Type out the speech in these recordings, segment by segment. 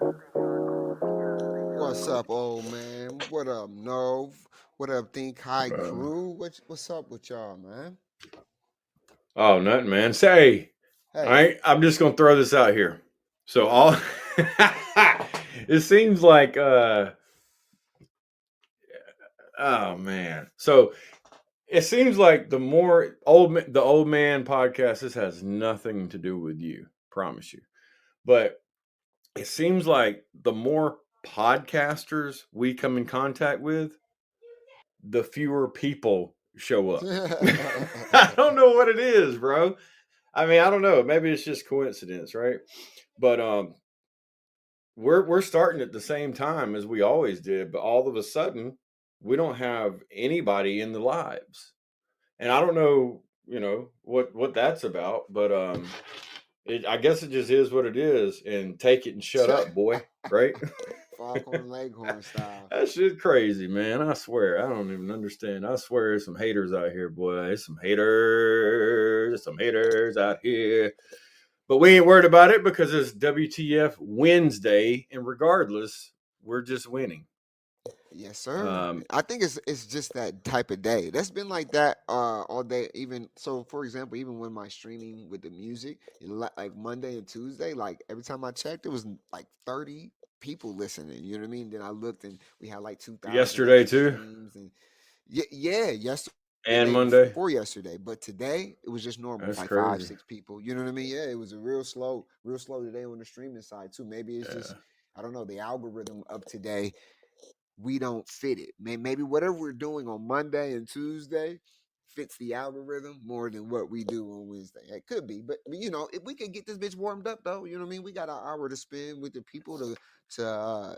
What's up, old man? What up, Nove? What up, Think High Uh, Crew? What's up with y'all, man? oh, nothing, man. Say, all Hey. right, I'm just gonna throw this out here. So all it seems like oh man. So it seems like the old man podcast, this has nothing to do with you, promise you. But it seems like the more podcasters we come in contact with, the fewer people show up. I don't know what it is, bro. I mean, I don't know. Maybe it's just coincidence, right? But we're starting at the same time as we always did, but all of a sudden we don't have anybody in the lives, and I don't know, what that's about, but I guess it just is what it is, and take it and shut up, boy. Right? Foghorn Leghorn style. That shit crazy, man. I swear, I don't even understand. I swear, there's some haters out here, boy. There's some haters out here. But we ain't worried about it because it's WTF Wednesday, and regardless, we're just winning. Yes, sir. Um, I think it's just that type of day. That's been like that all day. Even so, for example, even when my streaming with the music, like Monday and Tuesday, like every time I checked, it was like 30 people listening. You know what I mean? Then I looked and we had like 2,000 yesterday extra too, streams and yeah, yesterday, and day Monday. before yesterday, but today it was just normal, That's like five, crazy. 6 people. You know what I mean? Yeah, it was a real slow today on the streaming side too. Maybe it's just Yeah, I don't know the algorithm of today we don't fit it. Maybe whatever we're doing on Monday and Tuesday fits the algorithm more than what we do on Wednesday. It could be, but if we could get this bitch warmed up though, you know what I mean? We got an hour to spend with the people to uh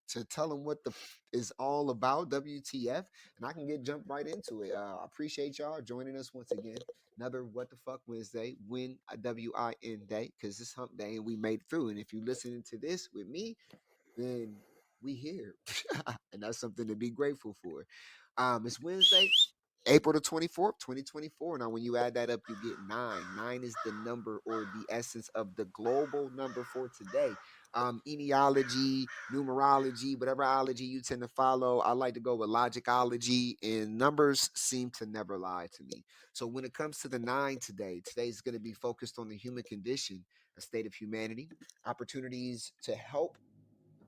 to tell them what the is all about WTF, and I can get jumped right into it. I appreciate y'all joining us once again. Another What the Fuck Wednesday, win a WIN day, because it's hump day and we made it through. And if you listening to this with me, then we here. And that's something to be grateful for. It's Wednesday, April the 24th, 2024. Now, when you add that up, you get nine. Nine is the number or the essence of the global number for today. Etiology, numerology, whatever ology you tend to follow. I like to go with logicology, and numbers seem to never lie to me. So when it comes to the nine today's going to be focused on the human condition, a state of humanity, opportunities to help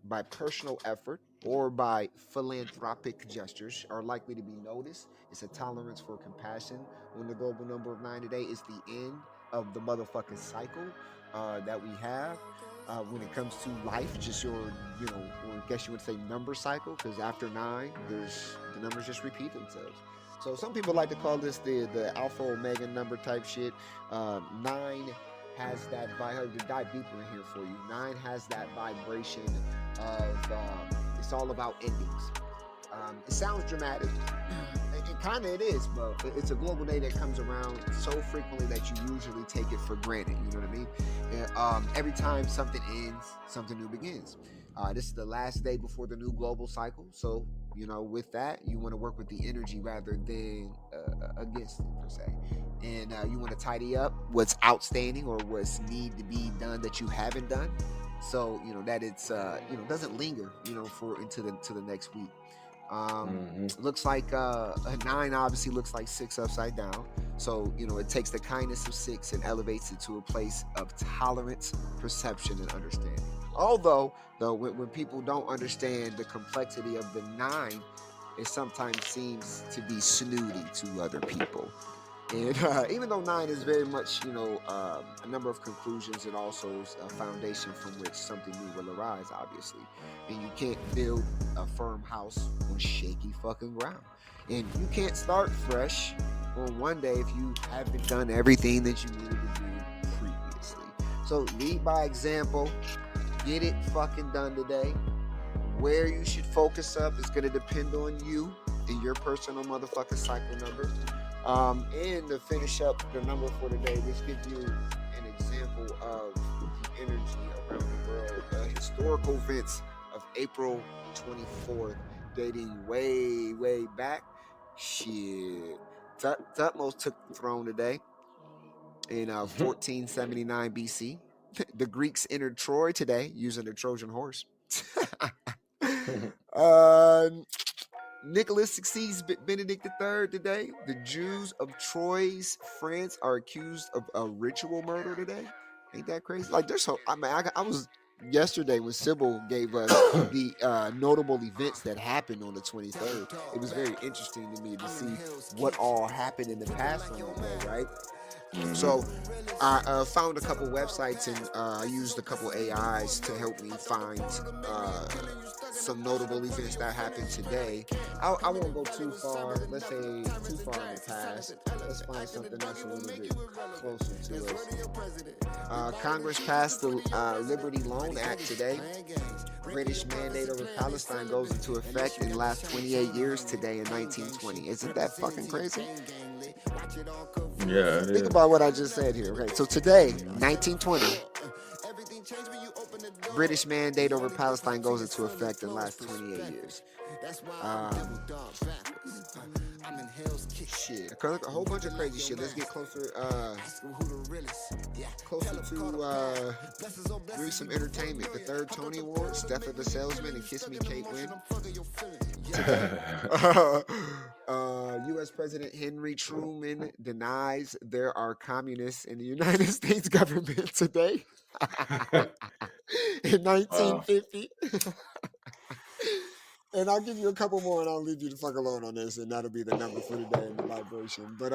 by personal effort or by philanthropic gestures are likely to be noticed. It's a tolerance for compassion. When the global number of nine today is the end of the motherfucking cycle that we have. When it comes to life, just your, or I guess you would say number cycle, because after nine, the numbers just repeat themselves. So some people like to call this the alpha omega number type shit. Nine has that to dive deeper in here for you. Nine has that vibration of it's all about endings. It sounds dramatic. It kind of it is, but it's a global day that comes around so frequently that you usually take it for granted. You know what I mean? Every time something ends, something new begins. This is the last day before the new global cycle. So, with that, you want to work with the energy rather than against it, per se. And you want to tidy up what's outstanding or what's need to be done that you haven't done. So, that it's, doesn't linger, for into the next week. Looks like a 9 obviously looks like 6 upside down. So, it takes the kindness of 6 and elevates it to a place of tolerance, perception, and understanding. Although, when people don't understand the complexity of the 9, it sometimes seems to be snooty to other people. And even though 9 is very much, a number of conclusions, it also is a foundation from which something new will arise, obviously. And you can't build a firm house on shaky fucking ground. And you can't start fresh on one day if you haven't done everything that you needed to do previously. So lead by example. Get it fucking done today. Where you should focus up is going to depend on you and your personal motherfucking cycle number. And to finish up the number for today, this gives you an example of the energy around the world. Historical events of April 24th, dating way, way back. Shit. Thutmose took the throne today in 1479 BC. The Greeks entered Troy today using the Trojan horse. Nicholas succeeds Benedict III today. The Jews of Troyes, France, are accused of a ritual murder today. Ain't that crazy? Like, there's so. I was yesterday when Sybil gave us the notable events that happened on the 23rd. It was very interesting to me to see what all happened in the past on that day, right? So I found a couple websites and I used a couple AIs to help me find some notable events that happened today. I won't go too far. Let's say too far in the past. Let's find something that's a little bit closer to us. Congress passed the Liberty Loan Act today. British mandate over Palestine goes into effect in the last 28 years today in 1920. Isn't that fucking crazy? Yeah. Think about what I just said here. Okay, so today, 1920, British mandate over Palestine goes into effect in the last 28 years. Shit, a whole bunch of crazy shit. Let's get closer to maybe some entertainment. The 3rd Tony Awards, Death of the Salesman and Kiss Me Kate win. U.S. President Henry Truman denies there are communists in the United States government today. In 1950. And I'll give you a couple more and I'll leave you the fuck alone on this, and that'll be the number for today in the vibration. But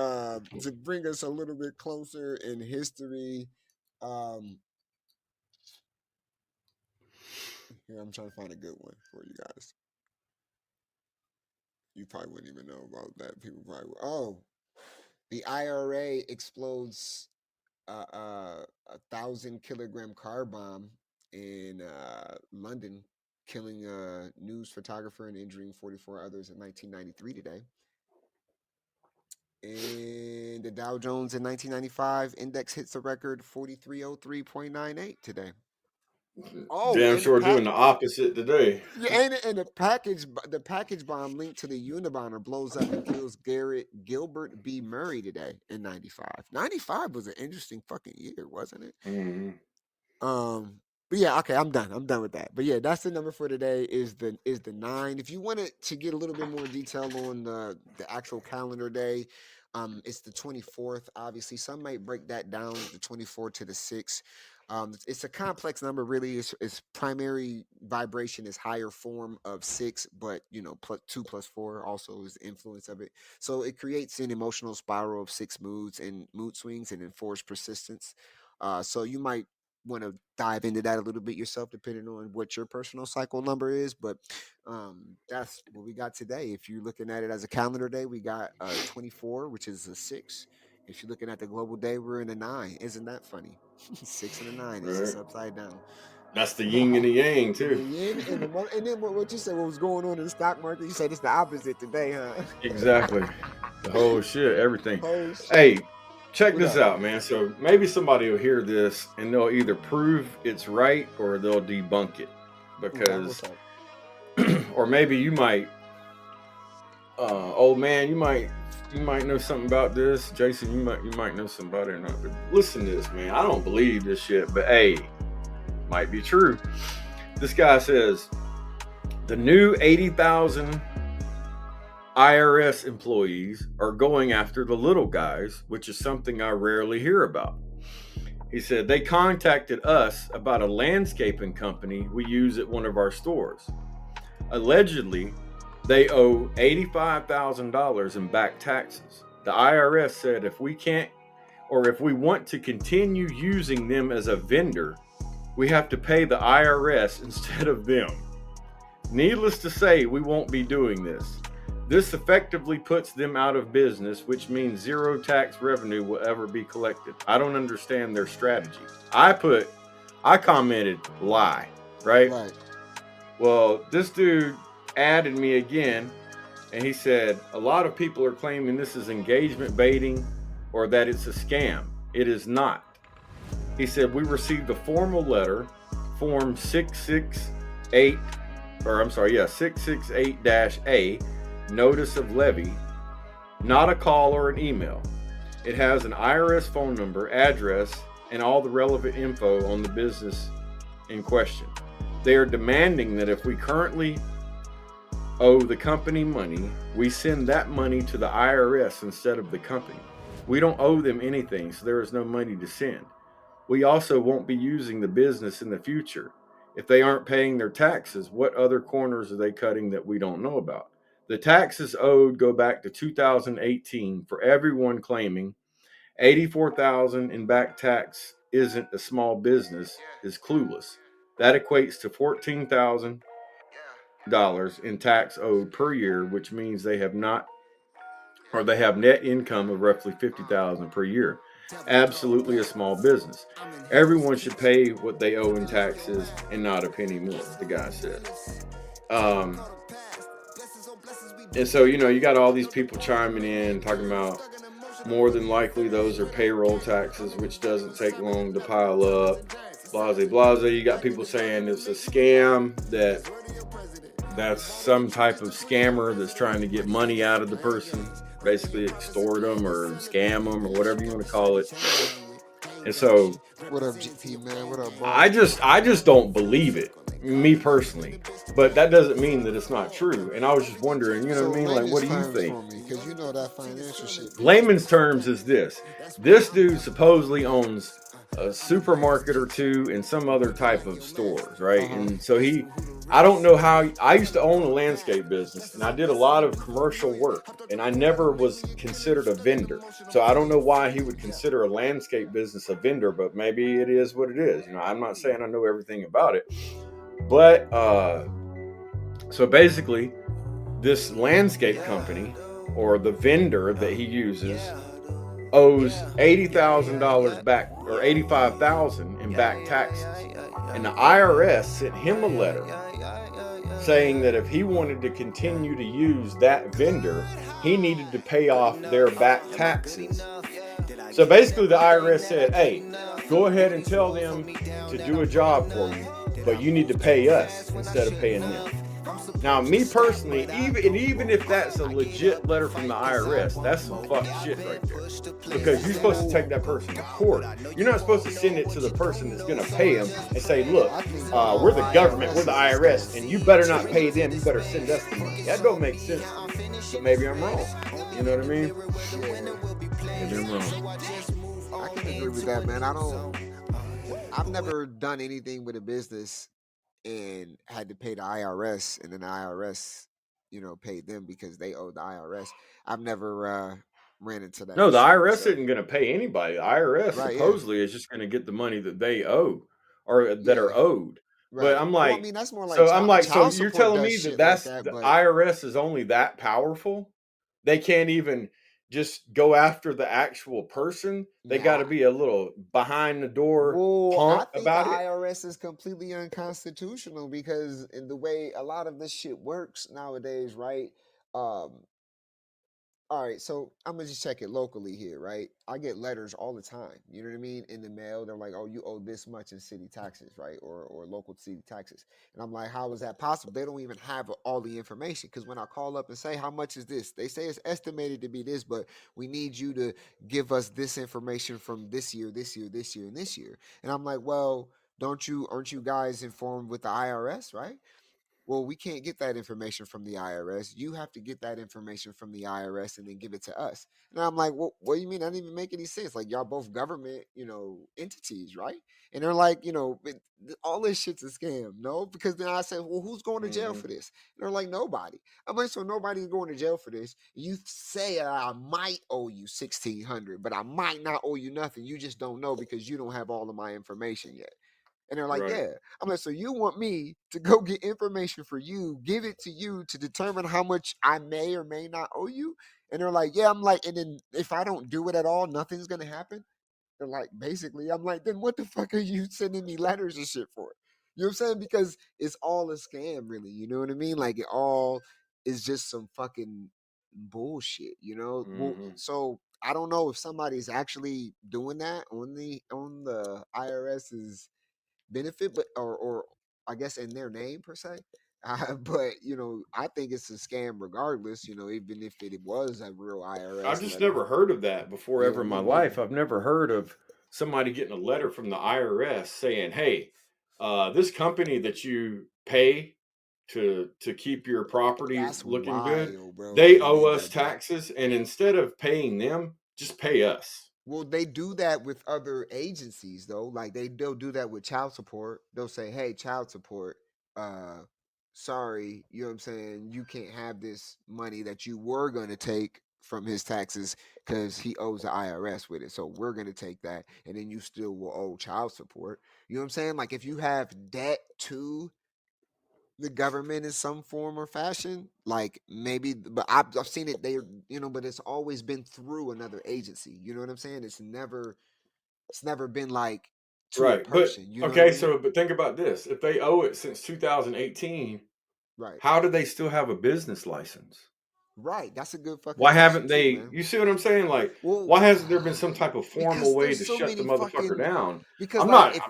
to bring us a little bit closer in history, here I'm trying to find a good one for you guys. You probably wouldn't even know about that. People probably would. Oh, the IRA explodes a 1,000-kilogram car bomb in London, killing a news photographer and injuring 44 others in 1993 today. And the Dow Jones in 1995 index hits a record 4303.98 today. Oh, damn sure doing the opposite today. Yeah, and the package bomb linked to the Unabomber blows up and kills Gilbert B. Murray today in 95. 95 was an interesting fucking year, wasn't it? Mm-hmm. But yeah, okay, I'm done with that. But yeah, that's the number for today is the 9. If you wanted to get a little bit more detail on the actual calendar day, it's the 24th. Obviously, some might break that down, the 24th to the 6th. It's a complex number, really. Its primary vibration is higher form of 6, but 2 plus 4 also is the influence of it. So it creates an emotional spiral of 6 moods and mood swings and enforced persistence. So you might want to dive into that a little bit yourself, depending on what your personal cycle number is. But that's what we got today. If you're looking at it as a calendar day, we got 24, which is a 6. If you're looking at the global day, we're in a 9. Isn't that funny? 6 and a 9 is Right. just upside down. That's the yin and the yang The too. yin and the and then what you said? What was going on in the stock market? You said it's the opposite today, huh? Exactly. The whole shit, everything. Oh shit! Hey, check What this up? out, man. So maybe somebody will hear this and they'll either prove it's right or they'll debunk it. Okay, Because, what's up? or maybe you might, old man, you might know something about this. Jason, you might know something about it or not. But listen to this, man. I don't believe this shit, but hey, might be true. This guy says the new 80,000 IRS employees are going after the little guys, which is something I rarely hear about. He said they contacted us about a landscaping company we use at one of our stores. Allegedly, they owe $85,000 in back taxes. The IRS said if we can't, or if we want to continue using them as a vendor, we have to pay the IRS instead of them. Needless to say, we won't be doing this. This effectively puts them out of business, which means zero tax revenue will ever be collected. I don't understand their strategy. I commented, lie, right? Right. Well, this dude added me again, and he said, a lot of people are claiming this is engagement baiting or that it's a scam. It is not. He said, we received a formal letter, Form 668-A, Notice of Levy, not a call or an email. It has an IRS phone number, address, and all the relevant info on the business in question. They are demanding that if we currently owe the company money, we send that money to the IRS instead of the company. We don't owe them anything, so there is no money to send. We also won't be using the business in the future. If they aren't paying their taxes, what other corners are they cutting that we don't know about? The taxes owed go back to 2018 for everyone claiming 84,000 in back tax isn't a small business is clueless. That equates to $14,000 in tax owed per year, which means they have net income of roughly 50,000 per year. Absolutely a small business. Everyone should pay what they owe in taxes and not a penny more, the guy said. And so, you got all these people chiming in, talking about more than likely those are payroll taxes, which doesn't take long to pile up. Blase, blase. You got people saying it's a scam, that's some type of scammer that's trying to get money out of the person, basically extort them or scam them or whatever you want to call it. And so, What up, GP man? What up, I boss? just don't believe it, me personally. But that doesn't mean that it's not true. And I was just wondering, So what I mean? Like, layman's what do you terms think? for me, because you know that financial shit be Layman's terms is this dude supposedly owns a supermarket or two and some other type of stores, right? uh-huh. And so I don't know how. I used to own a landscape business and I did a lot of commercial work and I never was considered a vendor. So I don't know why he would consider a landscape business a vendor, but maybe it is what it is. I'm not saying I know everything about it, but so basically this landscape company or the vendor that he uses owes $80,000 back or $85,000 in back taxes. And the IRS sent him a letter saying that if he wanted to continue to use that vendor, he needed to pay off their back taxes. So basically the IRS said, hey, go ahead and tell them to do a job for you, but you need to pay us instead of paying them. Now, me personally, even if that's a legit letter from the IRS, that's some fuck shit right there. Because you're supposed to take that person to court. You're not supposed to send it to the person that's going to pay them and say, look, we're the government, we're the IRS, and you better not pay them, you better send us the money. That don't make sense. But maybe I'm wrong. You know what I mean? Maybe I'm wrong. I can agree with that, man. I've never done anything with a business and had to pay the IRS, and then the IRS, paid them because they owe the IRS. I've never ran into that No, the issue IRS myself. isn't going to pay anybody. The IRS Right? Yeah. supposedly is just going to get the money that they owe. or that Yeah. are owed. But Right. I'm Well, I like, mean, that's more like so I'm like, so child you're support telling does me that shit like that's that, the but IRS is only that powerful? They can't even just go after the actual person. They got nah. to be a little behind the door Well, I punk think the about it. IRS is completely unconstitutional because in the way a lot of this shit works nowadays, right? Um, all right, so I'm gonna just check it locally here, right? I get letters all the time. You know what I mean? In the mail, they're like, "Oh, you owe this much in city taxes, right? Or local city taxes." And I'm like, "How is that possible?" They don't even have all the information because when I call up and say, "How much is this?" They say it's estimated to be this, but we need you to give us this information from this year, this year, this year, and this year. And I'm like, "Well, aren't you guys informed with the IRS, right?" Well, we can't get that information from the IRS. You have to get that information from the IRS and then give it to us. And I'm like, well, what do you mean? That doesn't even make any sense. Like, y'all both government, entities, right? And they're like, all this shit's a scam. No, because then I said, well, who's going to jail Mhm. for this? And they're like, nobody. I'm like, so nobody's going to jail for this. You say I might owe you 1,600, but I might not owe you nothing. You just don't know because you don't have all of my information yet. And they're like, Right. yeah. I'm like, so you want me to go get information for you, give it to you to determine how much I may or may not owe you? And they're like, yeah. I'm like, and then if I don't do it at all, nothing's gonna happen. They're like, basically, I'm like, then what the fuck are you sending me letters and shit for? You know what I'm saying? Because it's all a scam, really. You know what I mean? Like it all is just some fucking bullshit. Well, Mhm. so I don't know if somebody's actually doing that on the IRS's benefit, but or I guess in their name per se. But I think it's a scam regardless. Even if it was a real I've IRS just letter. never heard of that before Yeah, ever in my me life. neither. I've never heard of somebody getting a letter from the IRS saying, "Hey, this company that you pay to keep your property That's looking good, wild, bro. they That they owe did us that, bro. taxes, and instead of paying them, just pay us." Well, they do that with other agencies though. Like they'll do that with child support. They'll say, "Hey, child support, uh sorry, you know what I'm saying? You can't have this money that you were going to take from his taxes cuz he owes the IRS with it. So we're going to take that and then you still will owe child support." You know what I'm saying? Like if you have debt to the government in some form or fashion, like maybe, but I've seen it there, but it's always been through another agency. You know what I'm saying? It's never been like to a Right. But person. You know what I okay, mean? so but think about this. If they owe it since 2018, Right. how do they still have a business license? Right. That's a good fucking Why question haven't too, they, man. you see what I'm saying? Like, Well, why hasn't there been some type of formal because way there's to so shut the many motherfucker fucking down? because I'm like not if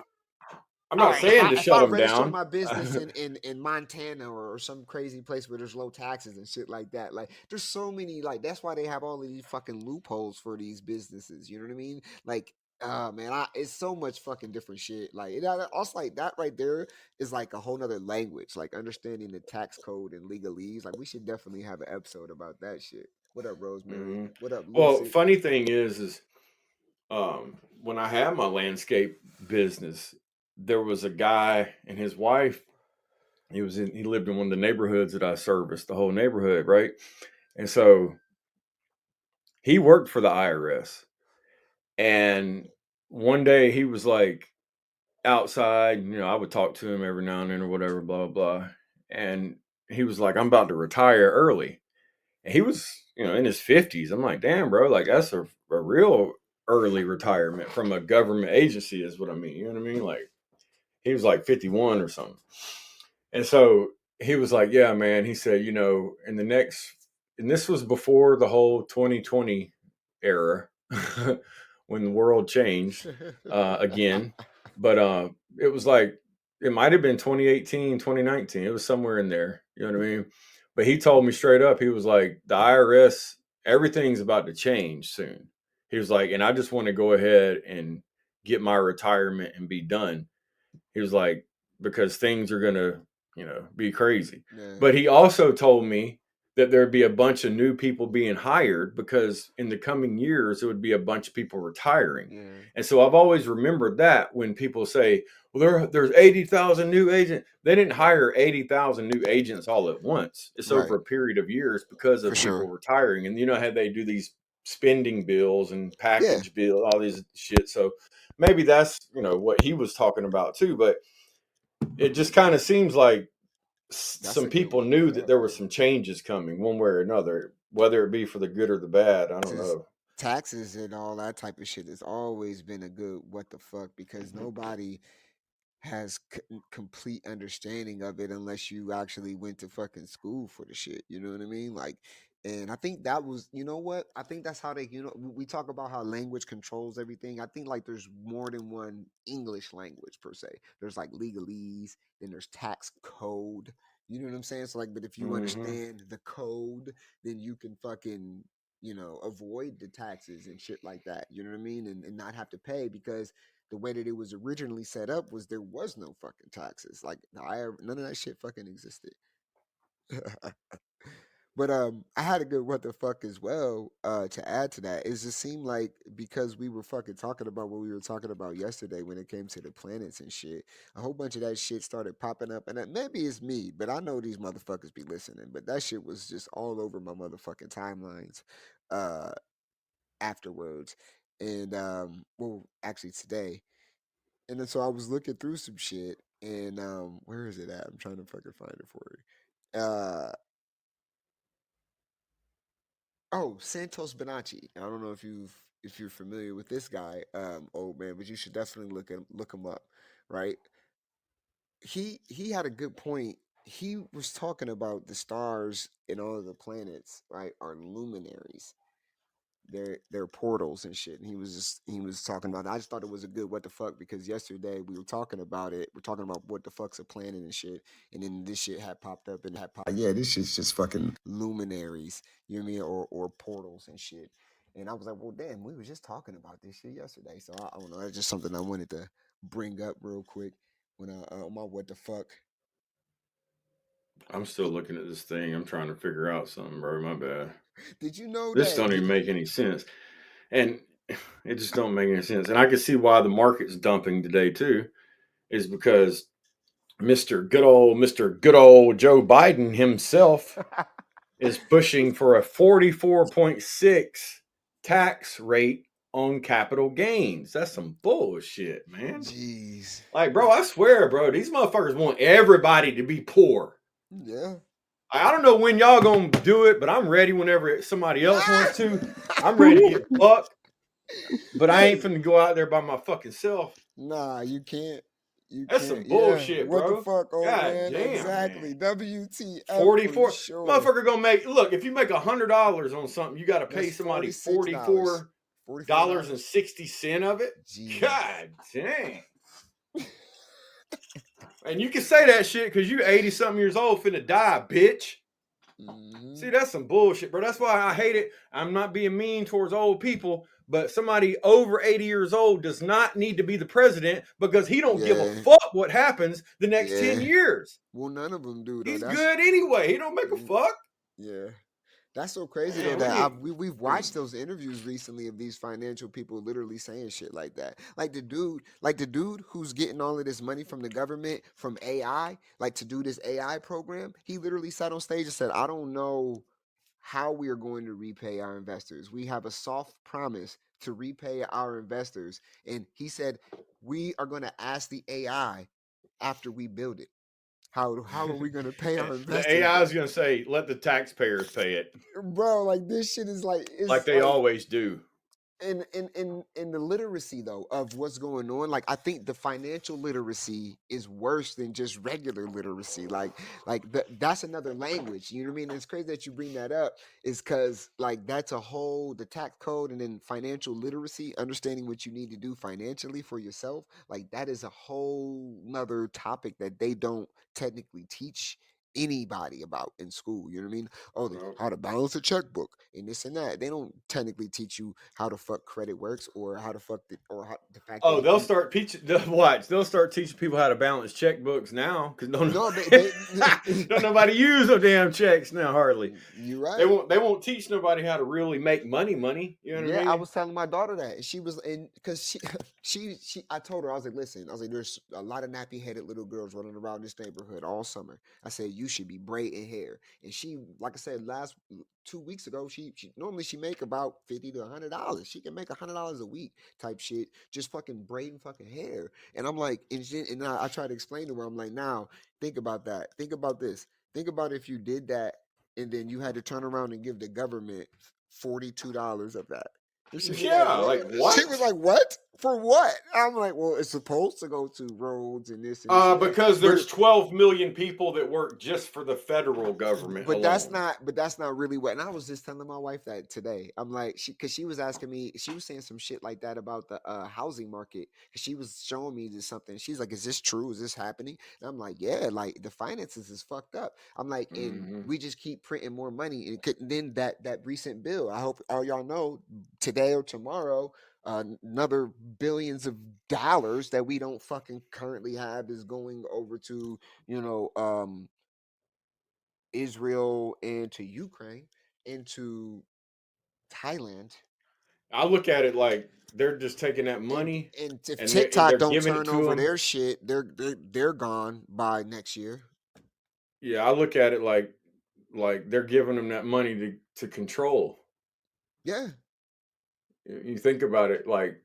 I'm all not right, if saying I to if shut I them register down. my business in Montana or some crazy place where there's low taxes and shit like that, like there's so many like that's why they have all of these fucking loopholes for these businesses. You know what I mean? Like, man, it's so much fucking different shit. Like also like that right there is like a whole nother language. Like understanding the tax code and legalese. Like we should definitely have an episode about that shit. What up, Rosemary? Mhm. What up, Well, Lucid? funny thing is when I had my landscape business, there was a guy and his wife. He lived in one of the neighborhoods that I serviced, the whole neighborhood, right? And so he worked for the IRS. And one day he was like outside, I would talk to him every now and then or whatever, blah, blah, blah. And he was like, I'm about to retire early. And he was, in his 50s. I'm like, damn, bro, like that's a real early retirement from a government agency, is what I mean. You know what I mean? Like he was like 51 or something. And so he was like, yeah, man. He said, in the next, and this was before the whole 2020 era when the world changed again. But it was like, it might have been 2018, 2019. It was somewhere in there. You know what I mean? But he told me straight up, he was like, the IRS, everything's about to change soon. He was like, and I just want to go ahead and get my retirement and be done. He was like, because things are gonna, be crazy. Yeah. But he also told me that there'd be a bunch of new people being hired because in the coming years it would be a bunch of people retiring. Yeah. And so I've always remembered that when people say, well, there's 80,000 new agents. They didn't hire 80,000 new agents all at once. It's over Right. a period of years because For of people sure. retiring. And you know how they do these spending bills and Yeah, package bill, all these shit. So maybe that's what he was talking about too. But it just kind of seems like that's some a good people what the knew that fuck, there were bro. some changes coming one way or another, whether it be for the good or the bad. I don't Taxes, know. taxes and all that type of shit has always been a good what the fuck because nobody has complete understanding of it unless you actually went to fucking school for the shit. You know what I mean? Like, and I think that was, you know what? I think that's how they, we talk about how language controls everything. I think like there's more than one English language per se. There's like legalese, then there's tax code. You know what I'm saying? So like, but if you Hmm. understand the code, then you can fucking avoid the taxes and shit like that. You know what I mean? And not have to pay because the way that it was originally set up was there was no fucking taxes. Like none of that shit fucking existed. But I had a good what the fuck as well. To add to that, it just seemed like because we were fucking talking about what we were talking about yesterday when it came to the planets and shit, a whole bunch of that shit started popping up, and maybe it's me, but I know these motherfuckers be listening. But that shit was just all over my motherfucking timelines. Uh, Afterwards, and well, actually today. And then so I was looking through some shit, and where is it at? I'm trying to fucking find it for you. Oh, Santos Bonacci. I don't know if you're familiar with this guy, old man, but you should definitely look him up, right? He had a good point. He was talking about the stars and all of the planets, right, are luminaries. Their portals and shit. And he was talking about it. I just thought it was a good what the fuck because yesterday we were talking about it. We're talking about what the fuck's a planet and shit. And then this shit had popped up and had popped. Yeah, this shit's just fucking luminaries. You know what I mean? Or portals and shit. And I was like, well, damn, we were just talking about this shit yesterday. So I don't know. That's just something I wanted to bring up real quick when I on my what the fuck. I'm still looking at this thing. I'm trying to figure out something, bro. My bad. Did you know This that? don't even make any sense, and it just don't make any sense. And I can see why the market's dumping today too, is because Mr. Good old Joe Biden himself is pushing for a 44.6 tax rate on capital gains. That's some bullshit, man. Jeez. Like, bro, I swear, bro, these motherfuckers want everybody to be poor. Yeah. I don't know when y'all gonna do it, but I'm ready whenever somebody else wants to. I'm ready to get fucked, but I ain't Hey, finna go out there by my fucking self. nah, you can't. You That's can't. some Yeah. bullshit, What the bro. fuck, old God man? damn, Exactly. man. WTF for 44 sure. motherfucker gonna make look, if you make $100 on something, you gotta That's pay somebody $46. $44 and $44. 60 cents of it. Jeez. God dang. And you can say that shit because you 80 something years old finna die, bitch. Hmm. See, that's some bullshit, bro. That's why I hate it. I'm not being mean towards old people, but somebody over 80 years old does not need to be the president because he don't give a Yeah. fuck what happens the next 10 Yeah. years. Well, none of them do though. He's That's good anyway. He don't make a mm, fuck. yeah. That's so crazy though Man, we that need we've watched those interviews recently of these financial people literally saying shit like that. Like the dude who's getting all of this money from the government from AI, like to do this AI program. He literally sat on stage and said, "I don't know how we are going to repay our investors. We have a soft promise to repay our investors." And he said, "We are going to ask the AI after we build it. How are we going to pay our the investors AI is back?" gonna say, let the taxpayers pay it, Bro, like this shit is like like it's they like always do. in the literacy though of what's going on, like I think the financial literacy is worse than just regular literacy. That's another language. You know what I mean? It's crazy that you bring that up, is because like that's a whole the tax code and then financial literacy, understanding what you need to do financially for yourself. Like that is a whole nother topic that they don't technically teach anybody about in school. You know what I mean? Oh, Well, how to balance a checkbook and this and that. They don't technically teach you how the fuck credit works or how the fuck or how the fact oh, that they'll you start teaching. Watch, they'll start teaching people how to balance checkbooks now because no they don't nobody use no damn checks now hardly. you're They right. won't teach nobody how to really make money. You know what I Yeah, I mean? was telling my daughter that, and she was in because she. I told her, I was like, listen, I was like, there's a lot of nappy headed little girls running around this neighborhood all summer. I said, you should be braiding hair. And she, like I said, last 2 weeks ago, she normally she make about $50 to $100. She can make $100 a week type shit, just fucking braiding fucking hair. And I'm like, and I try to explain to her, I'm like, now think about that. Think about this. Think about if you did that and then you had to turn around and give the government $42 of that. And she was like, Yeah, "What?" like She was what? like, "What? For what?" I'm like, "Well, it's supposed to go to roads and this and this and that, Because but there's 12 million people that work just for the federal government but that's alone. not but that's not really what." And I was just telling my wife that today. I'm like, because she was asking me, she was saying some shit like that about the housing market. 'Cause she was showing me this something. She's like, "Is this true? Is this happening?" And I'm like, "Yeah, like the finances is fucked up." I'm like, and Hmm. we just keep printing more money. And then that recent bill, I hope all y'all know today or tomorrow. Another billions of dollars that we don't fucking currently have is going over to, you know, Israel and to Ukraine and to Thailand. I look at it like they're just taking that And money and if and they're TikTok don't giving it turn to over them. their shit, they're gone by next year. Yeah, I look at it like they're giving them that money to control. Yeah. You think about it, like,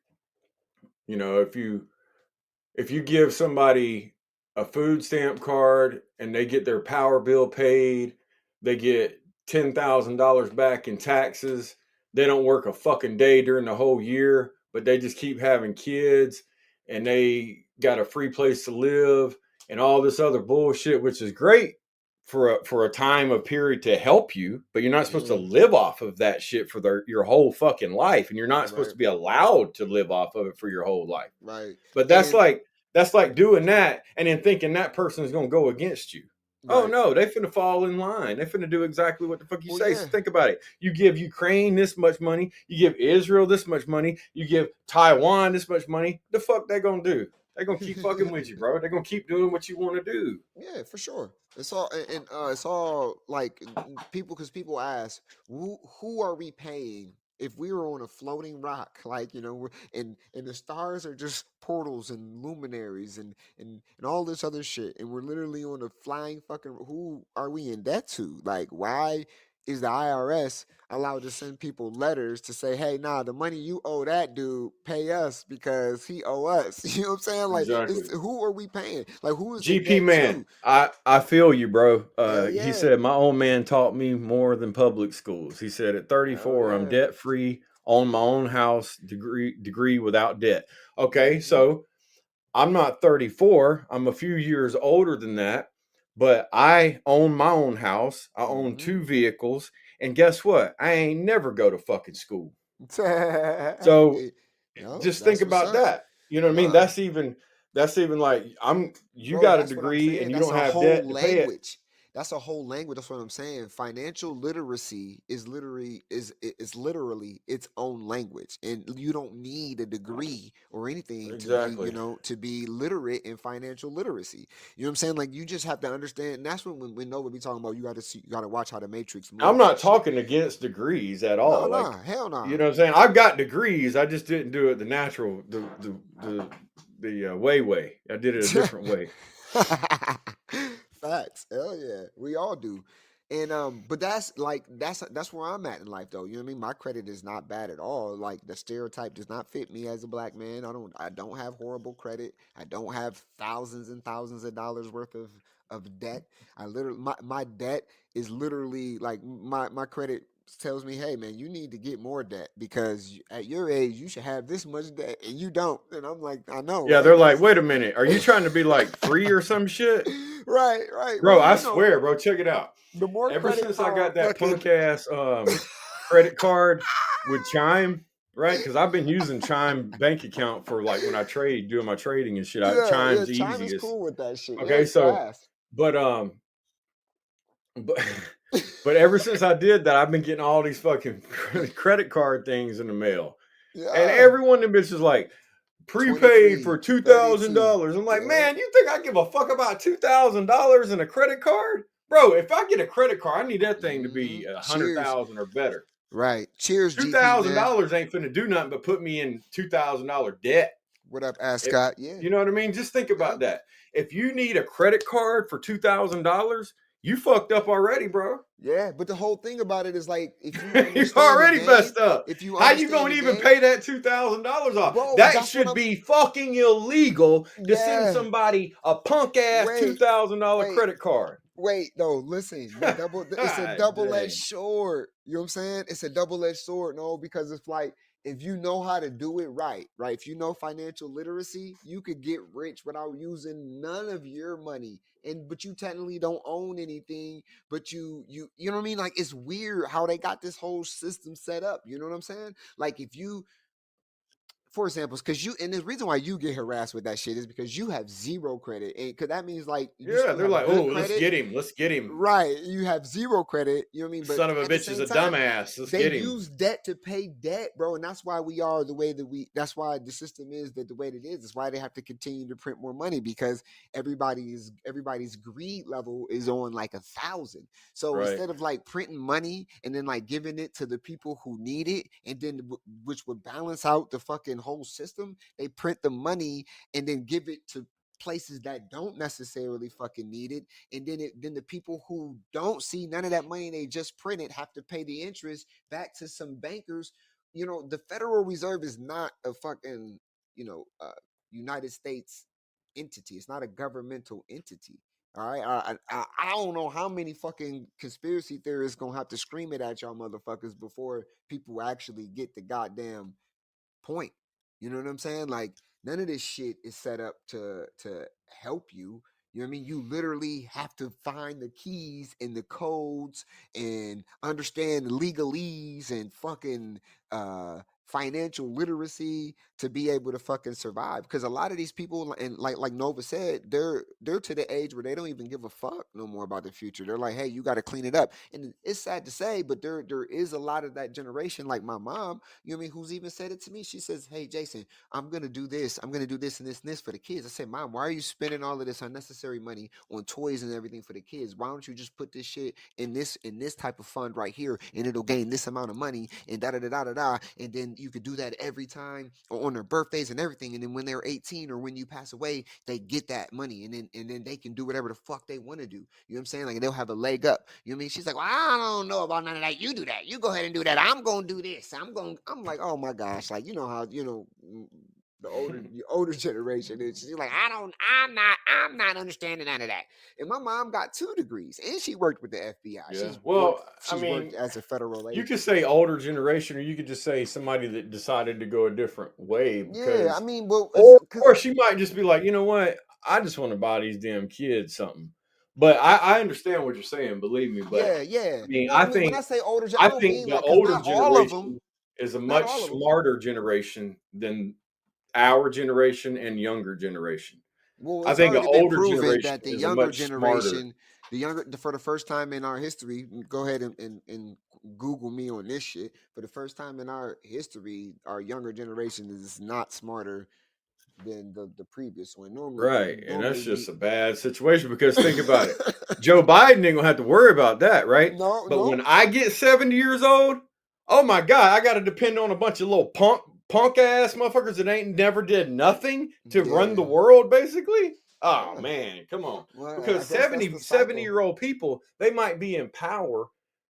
if you give somebody a food stamp card and they get their power bill paid, they get $10,000 back in taxes. They don't work a fucking day during the whole year, but they just keep having kids and they got a free place to live and all this other bullshit, which is great for a time of period to help you, but you're not supposed to Yeah. live off of that shit for your whole fucking life, and you're not supposed Right. to be allowed to live off of it for your whole life. Right. But And that's like doing that and then thinking that person is gonna go against you. Oh right. no, they finna fall in line. They finna do exactly what the fuck you Well, say. yeah. So think about it. You give Ukraine this much money, you give Israel this much money, you give Taiwan this much money. The fuck they gonna do? They gonna keep fucking with you, bro. They're gonna keep doing what you want to do. Yeah, for sure. It's all and it's all like people because people ask who are we paying if we were on a floating rock, like and the stars are just portals and luminaries and all this other shit, and we're literally on a flying fucking. Who are we in debt to? Like, why is the IRS allowed to send people letters to say, hey, nah, the money you owe that dude, pay us because he owe us. You know what I'm saying? Like, Exactly. who are we paying? Like, who is the GP debt man, to? I feel you, bro. Hell He yeah. said my old man taught me more than public schools. He said at Hell 34, I'm yeah. debt free, own my own house, degree without debt. Okay, Hmm. so I'm not 34. I'm a few years older than that, but I own my own house. I own Hmm. 2 vehicles, and guess what? I ain't never go to fucking school. So Yo, just think that's what's about up. that. You know what I mean? Nah, That's even like you bro, got a that's what I'm degree saying. and you That's don't a have whole debt to pay it. language. That's a whole language. That's what I'm saying. Financial literacy is literally its own language, and you don't need a degree or anything to be Exactly. to be literate in financial literacy. You know what I'm saying? Like, you just have to understand. And that's when Nova be talking about, you got to see, you got to watch how the Matrix I'm moves not and shit. talking against degrees at No, all. no, Like, hell you no. know what I'm saying? I've got degrees. I just didn't do it the natural, the way. I did it a different way. Facts. Hell yeah. We all do. And but that's like that's where I'm at in life though. You know what I mean? My credit is not bad at all. Like, the stereotype does not fit me as a black man. I don't have horrible credit. I don't have thousands and thousands of dollars worth of debt. I literally my debt is literally like my credit tells me, hey man, you need to get more debt because at your age you should have this much debt and you don't. And I'm like, I know, Yeah, right? they're like, wait a minute, are you trying to be like free or some shit? Right, right. Bro, Well, I swear, bro, check it out. the more Ever credit since I got card that fucking punk ass credit card with Chime, right? Because I've been using Chime bank account for like when I trade, doing my trading and shit. yeah, yeah, Chime's Chime is easiest. cool with that shit. Yeah, Okay, it's so fast. but but but ever since I did that, I've been getting all these fucking credit card things in the mail. And Yeah. every one of them bitches is like prepaid for 23, $2,000. I'm like, Yep. man, you think I give a fuck about $2,000 in a credit card? Bro, if I get a credit card, I need that thing to Hmm. be a hundred Cheers. thousand or better. Right. Cheers, Two GP thousand man. dollars ain't finna do nothing but put me in $2,000 debt. What up, It, Ascot? Yeah. you know what I mean? Just think Yeah. about that. If you need a credit card for $2,000, you fucked up already, bro. Yeah, but the whole thing about it is like if you You're understand the already game, messed up. if you How you understand gonna the even game, pay that $2,000 off? bro, That that's what should I'm. be fucking illegal to send Yeah, somebody a punk ass wait, $2,000 wait, credit card. wait. No, listen, it's a God double-edged dang. sword. You know what I'm saying? It's a double-edged sword. No, because it's like if you know how to do it right, right? If you know financial literacy, you could get rich without using none of your money. But you technically don't own anything, but you know what I mean? Like it's weird how they got this whole system set up. You know what I'm saying? Like if you for example, because and the reason why you get harassed with that shit is because you have zero credit, and because that means like you Yeah, still they're have like, good oh, let's credit, get him. Let's get him. right? You have zero credit, you know what I mean? But Son of a at the bitch is same a time, dumbass. Let's they get him. use debt to pay debt, bro, and that's why we are the way that we. That's why the system is that the way that it is. It's why they have to continue to print more money because everybody's greed level is on like 1,000. So Right. instead of like printing money and then like giving it to the people who need it, and then which would balance out the fucking whole system, they print the money and then give it to places that don't necessarily fucking need it, and then the people who don't see none of that money they just printed have to pay the interest back to some bankers. You know, the Federal Reserve is not a fucking, United States entity. It's not a governmental entity. All right, I don't know how many fucking conspiracy theorists gonna have to scream it at y'all motherfuckers before people actually get the goddamn point. You know what I'm saying? Like none of this shit is set up to help you. You know what I mean? You literally have to find the keys and the codes and understand the legalese and fucking financial literacy to be able to fucking survive. Because a lot of these people, and like Nova said, they're to the age where they don't even give a fuck no more about the future. They're like, hey, you got to clean it up. And it's sad to say, but there is a lot of that generation, like my mom, you know what I mean, who's even said it to me. She says, hey, Jason, I'm going to do this. I'm going to do this and this and this for the kids. I said, Mom, why are you spending all of this unnecessary money on toys and everything for the kids? Why don't you just put this shit in this type of fund right here and it'll gain this amount of money and da da da da da da. And then you could do that every time on their birthdays and everything. And then when they're 18 or when you pass away, they get that money and then they can do whatever the fuck they want to do. You know what I'm saying? Like they'll have a leg up. You know what I mean? She's like, well, I don't know about none of that. You do that. You go ahead and do that. I'm gonna do this. I'm like, oh my gosh, like you know how the older generation is. She's like, I'm not understanding none of that. And my mom got 2 degrees and she worked with the FBI. Yeah. Well, I She's worked mean, as a federal you agent. could say older generation, or you could just say somebody that decided to go a different way Yeah, I because, mean, well, or she might just be like, you know what, I just want to buy these damn kids something. But I understand what you're saying, believe me. But yeah, yeah. I mean, No, I mean when I say older, I I don't think mean the like because older not all of them, generation is a not much all of them. smarter generation than our generation and younger generation. Well, I it's think an already been older proven generation that the is a younger much smarter. generation, for the first time in our history, go ahead and Google me on this shit. For the first time in our history, our younger generation is not smarter than the previous one. Right. And that's Normally just we. a bad situation because think about it. Joe Biden ain't gonna have to worry about that, right? No, But when no. I get 70 years old, oh my God, I gotta depend on a bunch of little punk ass motherfuckers that ain't never did nothing to run the Yeah, world, basically. Oh yeah. man, come on. Well, I Because guess that's the 70 cycle. year old people, they might be in power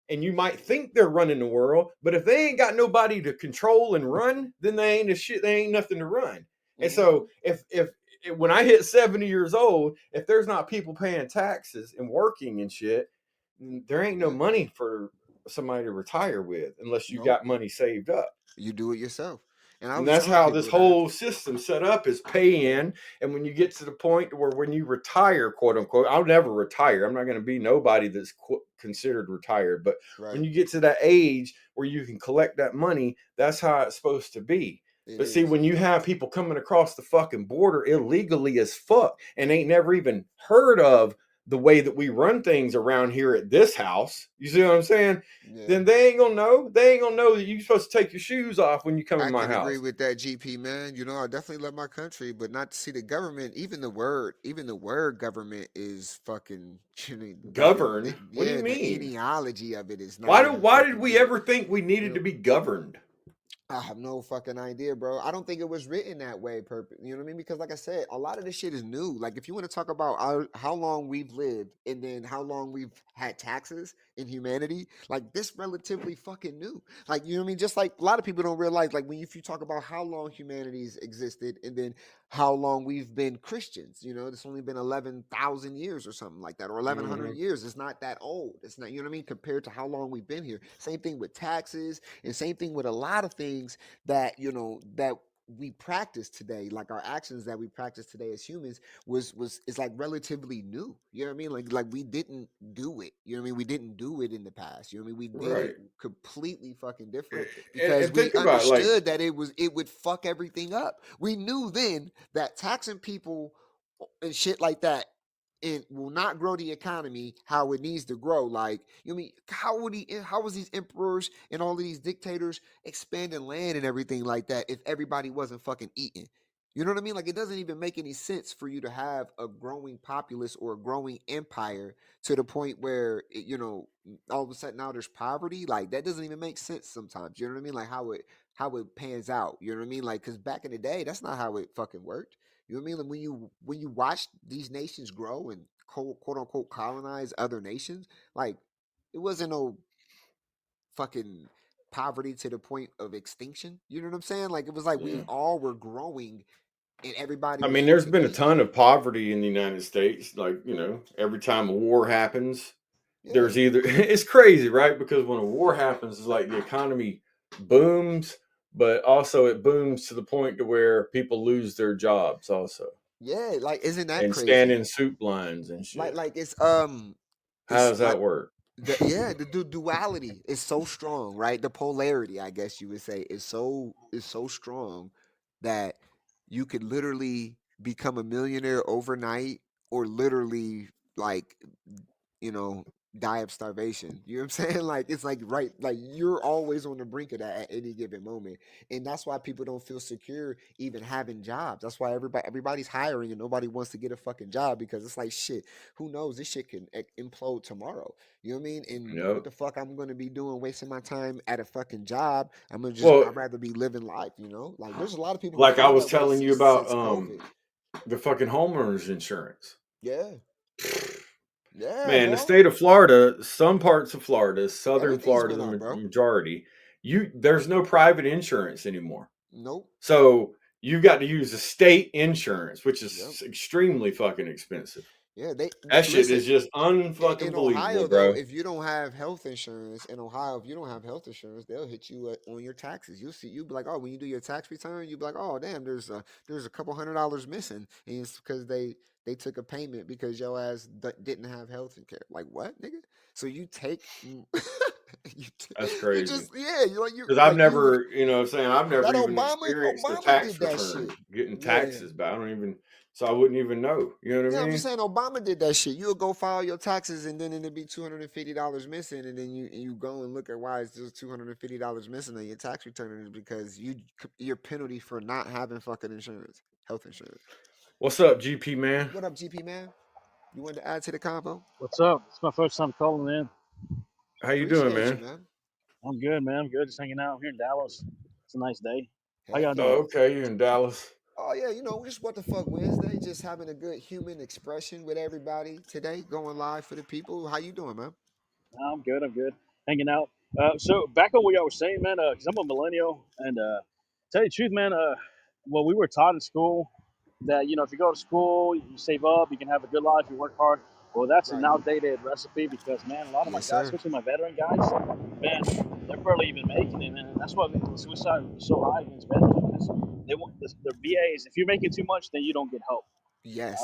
and you might think they're running the world, but if they ain't got nobody to control and run, then they ain't a shit, they ain't nothing to run. And Hmm. so if when I hit 70 years old, if there's not people paying taxes and working and shit, there ain't no Yeah. money for somebody to retire with unless you Nope. got money saved up. You do it yourself. And I And was that's telling how this people that. whole system set up is pay in. And when you get to the point where when you retire, quote unquote, I'll never retire. I'm not going to be nobody that's considered retired. But when Right. you get to that age where you can collect that money, that's how it's supposed to be. It But see, is. when you have people coming across the fucking border illegally as fuck and ain't never even heard of the way that we run things around here at this house, you see what I'm saying? Yeah. Then they ain't gonna know. They ain't gonna know that you're supposed to take your shoes off when you come in I my can agree house. with that, GP man. You know, I definitely love my country, but not to see the government. Even the word government is fucking. Govern? What do you Yeah, the mean? ideology of it is not Why even why did fucking we good. ever think we You needed know, to be governed? I have no fucking idea, bro. I don't think it was written that way. You know what I mean? Because, like I said, a lot of this shit is new. Like, if you want to talk about how long we've lived and then how long we've had taxes in humanity, like this relatively fucking new. Like, you know what I mean? Just like a lot of people don't realize, like, if you talk about how long humanity's existed and then how long we've been Christians, you know, it's only been 11,000 years or something like that, or 1,100 Hmm. years. It's not that old. It's not, you know what I mean? Compared to how long we've been here. Same thing with taxes and same thing with a lot of things that, you know, that we practice today, like our actions that we practice today as humans was is like relatively new. You know what I mean? Like we didn't do it. You know what I mean? We didn't do it in the past. You know what I mean? We did it Right. completely fucking different because And we think about it, like, understood that it would fuck everything up. We knew then that taxing people and shit like that it will not grow the economy how it needs to grow. Like, you know what I mean, how was these emperors and all of these dictators expanding land and everything like that if everybody wasn't fucking eating? You know what I mean? Like, it doesn't even make any sense for you to have a growing populace or a growing empire to the point where you know, all of a sudden now there's poverty. Like, that doesn't even make sense sometimes. You know what I mean? Like how it pans out. You know what I mean? Like, because back in the day, that's not how it fucking worked. You know what I mean? Like when you watch these nations grow and quote unquote colonize other nations, like it wasn't no fucking poverty to the point of extinction. You know what I'm saying? Like it was like we yeah. all were growing and everybody I was mean, there's fucking been a eating. ton of poverty in the United States. Like, every time a war happens, Yeah. there's either it's crazy, right? Because when a war happens, it's like the economy booms, but also it booms to the point to where people lose their jobs also Yeah, like isn't that and stand crazy? in soup lines and shit. Like How it's does like that work? the duality is so strong, right? The polarity, I guess you would say, is so strong that you could literally become a millionaire overnight, or literally like you know die of starvation. You know what I'm saying? Like it's like right, like you're always on the brink of that at any given moment, and that's why people don't feel secure even having jobs. That's why everybody's hiring and nobody wants to get a fucking job because it's like shit. Who knows? This shit can implode tomorrow. You know what I mean? And what Yep. the fuck I'm gonna be doing wasting my time at a fucking job? Well, I'd rather be living life, you know? Like there's a lot of people who like I feel was that way telling you about since COVID. the fucking homeowners insurance. Yeah. Yeah, Man, the bro. state of Florida, some parts of Florida, southern Everything's Florida, went up, bro. majority, there's no private insurance anymore. Nope. So you've got to use the state insurance, which Yep. is extremely fucking expensive. Yeah, That shit listen. is just unfucking In believable, Ohio, though, bro. if you don't have health insurance in Ohio, if you don't have health insurance, they'll hit you on your taxes. You'll be like, oh, when you do your tax return, you'll be like, oh, damn, there's a couple $100 missing, and it's because they took a payment because your ass didn't have health care. Like what, nigga? So you take That's you crazy. just yeah, you Because I've like you would never, I'm saying I've that never even experienced a Obama did tax that return shit. getting Yeah. taxes, but I don't even, so I wouldn't even know. You know what I Yeah, I'm just mean? saying Obama did that shit. You'll go file your taxes and then it'll be $250 missing, and then you go and look at why it's just $250 missing on your tax return is because your penalty for not having fucking insurance, health insurance. What's up, GP man? What up, GP man? You wanted to add to the combo? What's up? It's my first time calling in. How you doing, Appreciate you, man? man. I'm good, man. I'm good. Just hanging out here in Dallas. It's a nice day. How Heck y'all yeah. doing? Oh, okay, you in Dallas? Oh yeah, just what the fuck Wednesday, just having a good human expression with everybody today, going live for the people. How you doing, man? I'm good. I'm good. Hanging out. So back on what y'all were saying, man. Because I'm a millennial, and tell you the truth, man. Well, we were taught in school that if you go to school, you save up, you can have a good life, you work hard. Well, that's an Right. outdated recipe because man, a lot of my Yes, guys, sir. especially my veteran guys, man, they're barely even making it, man. And that's why the suicide is so high against veterans because they want the VAs. If you're making too much, then you don't get help. Yes.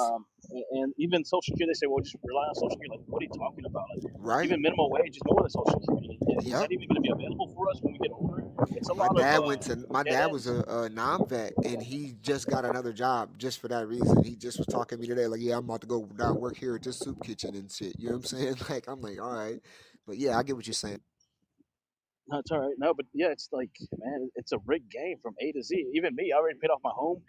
And even Social Security, they say, well, just rely on Social Security. Like, what are you talking about? Like, Right. even minimum wage is more than Social Security. Is Yep. that even going to be available for us when we get older? It's a lot of My dead dad was ends. a non vet and he just got another job just for that reason. He just was talking to me today, like, yeah, I'm about to go down work here at this soup kitchen and shit. You know what I'm saying? Like I'm like, all right. But yeah, I get what you're saying. No, it's all right. No, but yeah, it's like, man, it's a rigged game from A to Z. Even me, I already paid off my home,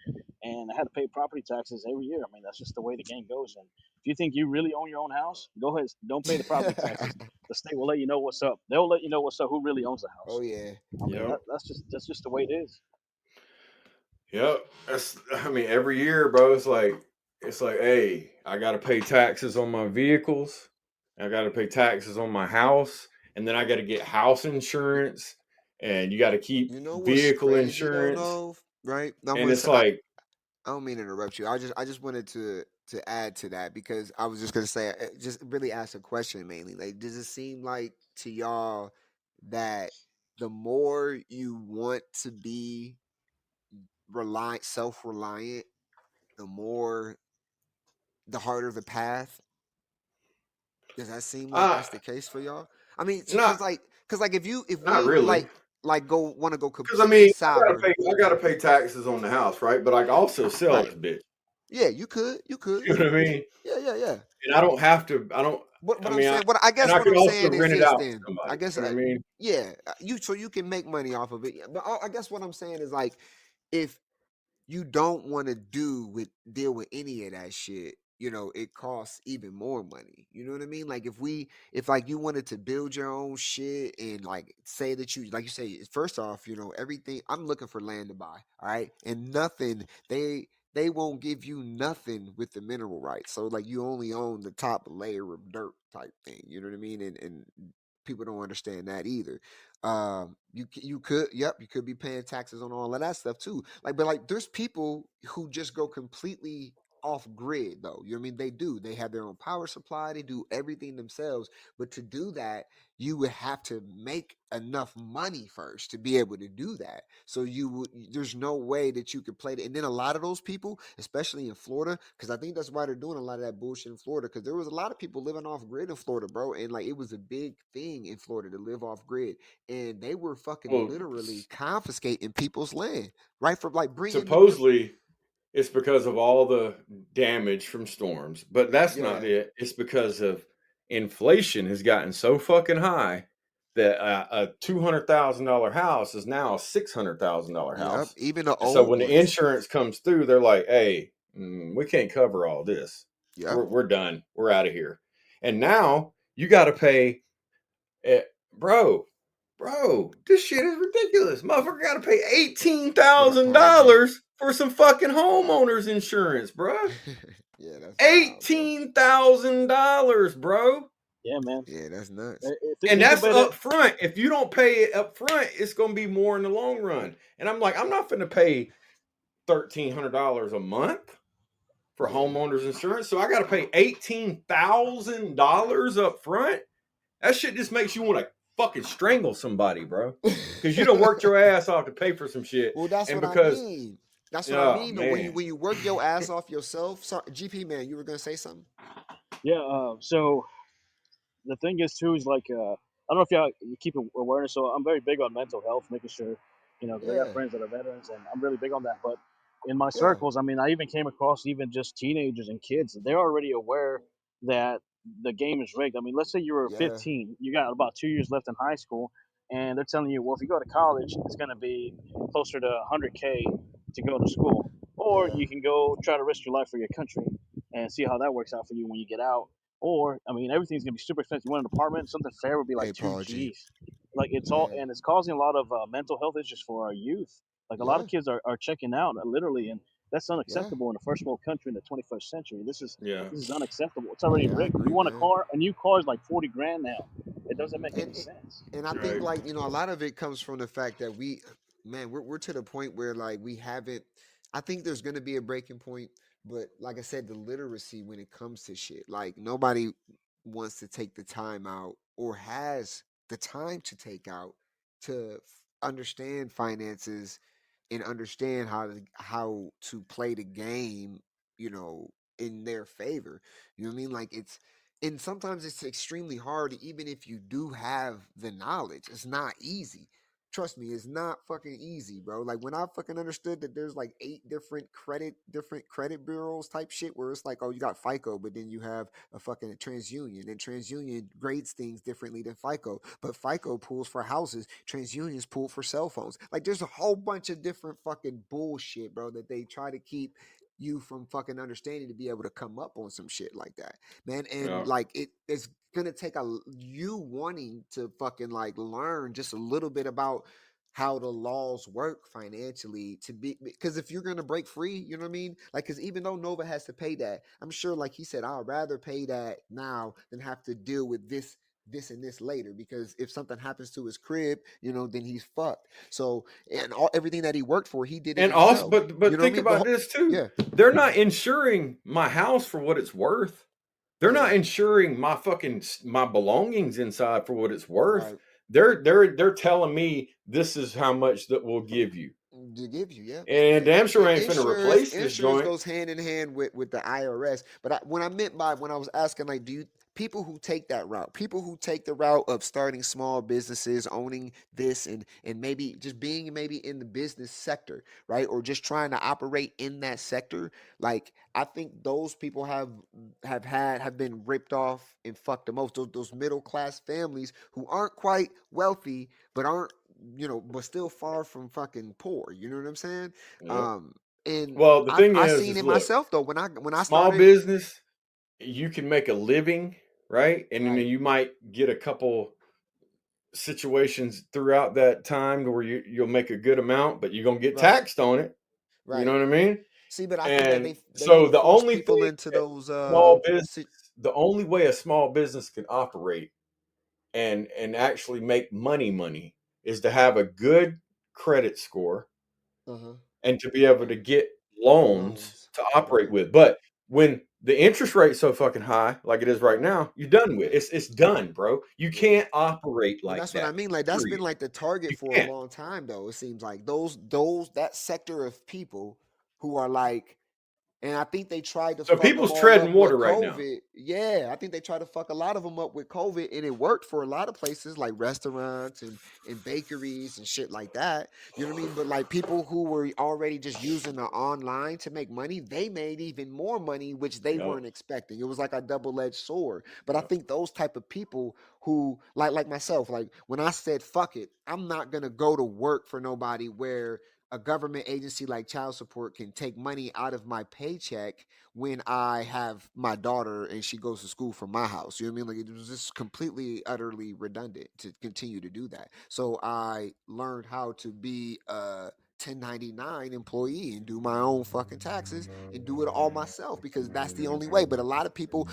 and I had to pay property taxes every year. I mean, that's just the way the game goes. And if you think you really own your own house, go ahead, don't pay the property taxes. The state will let you know what's up. They'll let you know what's up. Who really owns the Oh house? yeah. I mean, Yep. that's just the way it is. Yep. I mean, every year, bro, it's like, hey, I gotta pay taxes on my vehicles, I gotta pay taxes on my house, and then I gotta get house insurance, and you gotta keep You know what's vehicle crazy though, insurance. Nove? Right? I'm And gonna it's say like, I don't mean to interrupt you. I just wanted to add to that because I was just gonna say just really ask a question mainly. Like, does it seem like to y'all that the more you want to be reliant, self-reliant, the more the harder the path? Does that seem like uh, that's the case for y'all? I mean, not cause like if not we really. like go want to go Because I completely mean, sour, I gotta pay taxes on the house, right? But I can also sell right? this bitch. Yeah, you could, You yeah, know what I mean? yeah. And I don't have to. I don't. What I I'm mean, saying, what I and guess I what can I'm also saying is rent it this. out to Then I somebody. guess, You know what I mean? yeah, you so you can make money off of it. Yeah, but I guess what I'm saying is like, if you don't want to deal with any of that shit, you know, it costs even more money. You know what I mean? Like if like you wanted to build your own shit and like say that you like you say, first off, you know, everything I'm looking for land to buy, all right? And nothing they won't give you nothing with the mineral rights. So like you only own the top layer of dirt type thing. You know what I mean? And people don't understand that either. You could, yep, you could be paying taxes on all of that stuff too. Like, but like, there's people who just go completely off grid though. You know what I mean? They do. They have their own power supply. They do everything themselves. But to do that, you would have to make enough money first to be able to do that. So there's no way that you could play it. And then a lot of those people, especially in Florida, because I think that's why they're doing a lot of that bullshit in Florida. Because there was a lot of people living off grid in Florida, bro, and like it was a big thing in Florida to live off grid, and they were fucking Well, literally confiscating people's land, right? For like bringing the supposedly it's because of all the damage from storms, but that's not yeah, it. It's because of inflation has gotten so fucking high that a $200,000 house is now a $600,000 yep, house. even the And so old when the ones, insurance comes through, they're like, "Hey, we can't cover all this. yep. We're done. We're out of here." And now you got to pay, eh, bro. Bro, this shit is ridiculous. Motherfucker got to pay eighteen For the thousand policy. dollars for some fucking homeowners insurance, bro. Yeah, that's wild, bro. $18,000, bro. Yeah, man. Yeah, that's nuts. And Think that's about it. up front. If you don't pay it up front, it's gonna be more in the long run. And I'm like, I'm not gonna pay $1,300 a month for Yeah. homeowners insurance. So I gotta pay $18,000 up front. That shit just makes you want to fucking strangle somebody, bro. Because you don't worked your ass off to pay for some shit. Well, that's And what I because, mean. That's what I oh mean. Though man. when you work your ass off yourself, sorry, GP man, you were gonna say something. Yeah. So the thing is too is like I don't know if you keep awareness. So I'm very big on mental health, making sure because I got Yeah, friends that are veterans, and I'm really big on that. But in my yeah, circles, I mean, I even came across even just teenagers and kids. They're already aware that the game is rigged. I mean, let's say you were yeah, 15, you got about 2 years left in high school, and they're telling you, well, if you go to college, it's going to be closer to 100K to go to school, or yeah. you can go try to risk your life for your country and see how that works out for you when you get out. Or, I mean, everything's gonna be super expensive. You want an apartment, something fair would be like Hey, two Paul G. G's. Like it's all, Yeah, and it's causing a lot of mental health issues for our youth. Like a lot yeah, of kids are checking out literally, and that's yeah, unacceptable in a first world country in the 21st century. Yeah. This is unacceptable. It's already yeah. I rigged. You agree, want a man. car? A new car is like 40 grand now. It doesn't make And any sense. and I think Right. like a lot of it comes from the fact that man, we're to the point where like we haven't. I think there's gonna be a breaking point, but like I said, the literacy when it comes to shit, like nobody wants to take the time out or has the time to take out to understand finances and understand how to play the game, you know, in their favor. You know what I mean? Like and sometimes it's extremely hard even if you do have the knowledge. It's not easy trust me, it's not fucking easy, bro. Like when I fucking understood that there's like 8 different credit bureaus type shit where it's like, oh, you got FICO, but then you have a fucking TransUnion, and TransUnion grades things differently than FICO, but FICO pulls for houses, TransUnion's pull for cell phones. Like there's a whole bunch of different fucking bullshit, bro, that they try to keep you from fucking understanding to be able to come up on some shit like that, man. And Yeah. like it's gonna take you wanting to fucking like learn just a little bit about how the laws work financially to be, because if you're gonna break free, you know what I mean? Like, because even though Nova has to pay that, I'm sure, like he said, I'd rather pay that now than have to deal with this and this later, because if something happens to his crib, you know, then he's fucked. So, and everything that he worked for, he did it And also, himself. You but know what I think mean? about this too. Yeah, They're not insuring my house for what it's worth. They're yeah, not insuring my my belongings inside for what it's worth. right. They're telling me this is how much that we'll give you. To give you, yeah. And damn sure ain't finna Insurance replace this joint. goes hand in hand with the IRS. But when I was asking, like, do you people who take that route, people who take the route of starting small businesses, owning this, and maybe just being maybe in the business sector, right, or just trying to operate in that sector, like I think those people have been ripped off and fucked the most. Those middle class families who aren't quite wealthy but aren't, you know, but still far from fucking poor. You know what I'm saying? Yep. Um, and Well, the thing I seen is it look, myself though when I small started. business, you can make a living, right? And then Right, you might get a couple situations throughout that time where you'll make a good amount, but you're gonna get right, taxed on it. You know right. what I mean? See, but I think that And they so want to force people into those the only way a small business can operate and actually make money is to have a good credit score uh-huh, and to be able to get loans loans. to operate Right, with. But when the interest rate's so fucking high, like it is right right. now, you're done with it. It's done, bro. You Yeah. can't operate And like that's what I that. mean. Like that's been Period. like the target You for a can't. long time though. It seems like that sector of people who are like, and I think they tried to So fuck them people's all treading up with water right now. COVID. Yeah, I think they tried to fuck a lot of them up with COVID, and it worked for a lot of places like restaurants and bakeries and shit like that. You know what I mean? But like people who were already just using the online to make money, they made even more money, which they Yep. weren't expecting. It was like a double-edged sword. But I Yep. think those type of people who like myself, like when I said fuck it, I'm not gonna go to work for nobody where a government agency like child support can take money out of my paycheck when I have my daughter and she goes to school from my house. You know what I mean? Like it was just completely, utterly redundant to continue to do that. So I learned how to be a 1099 employee and do my own fucking taxes and do it all myself because that's the only way. But a lot of people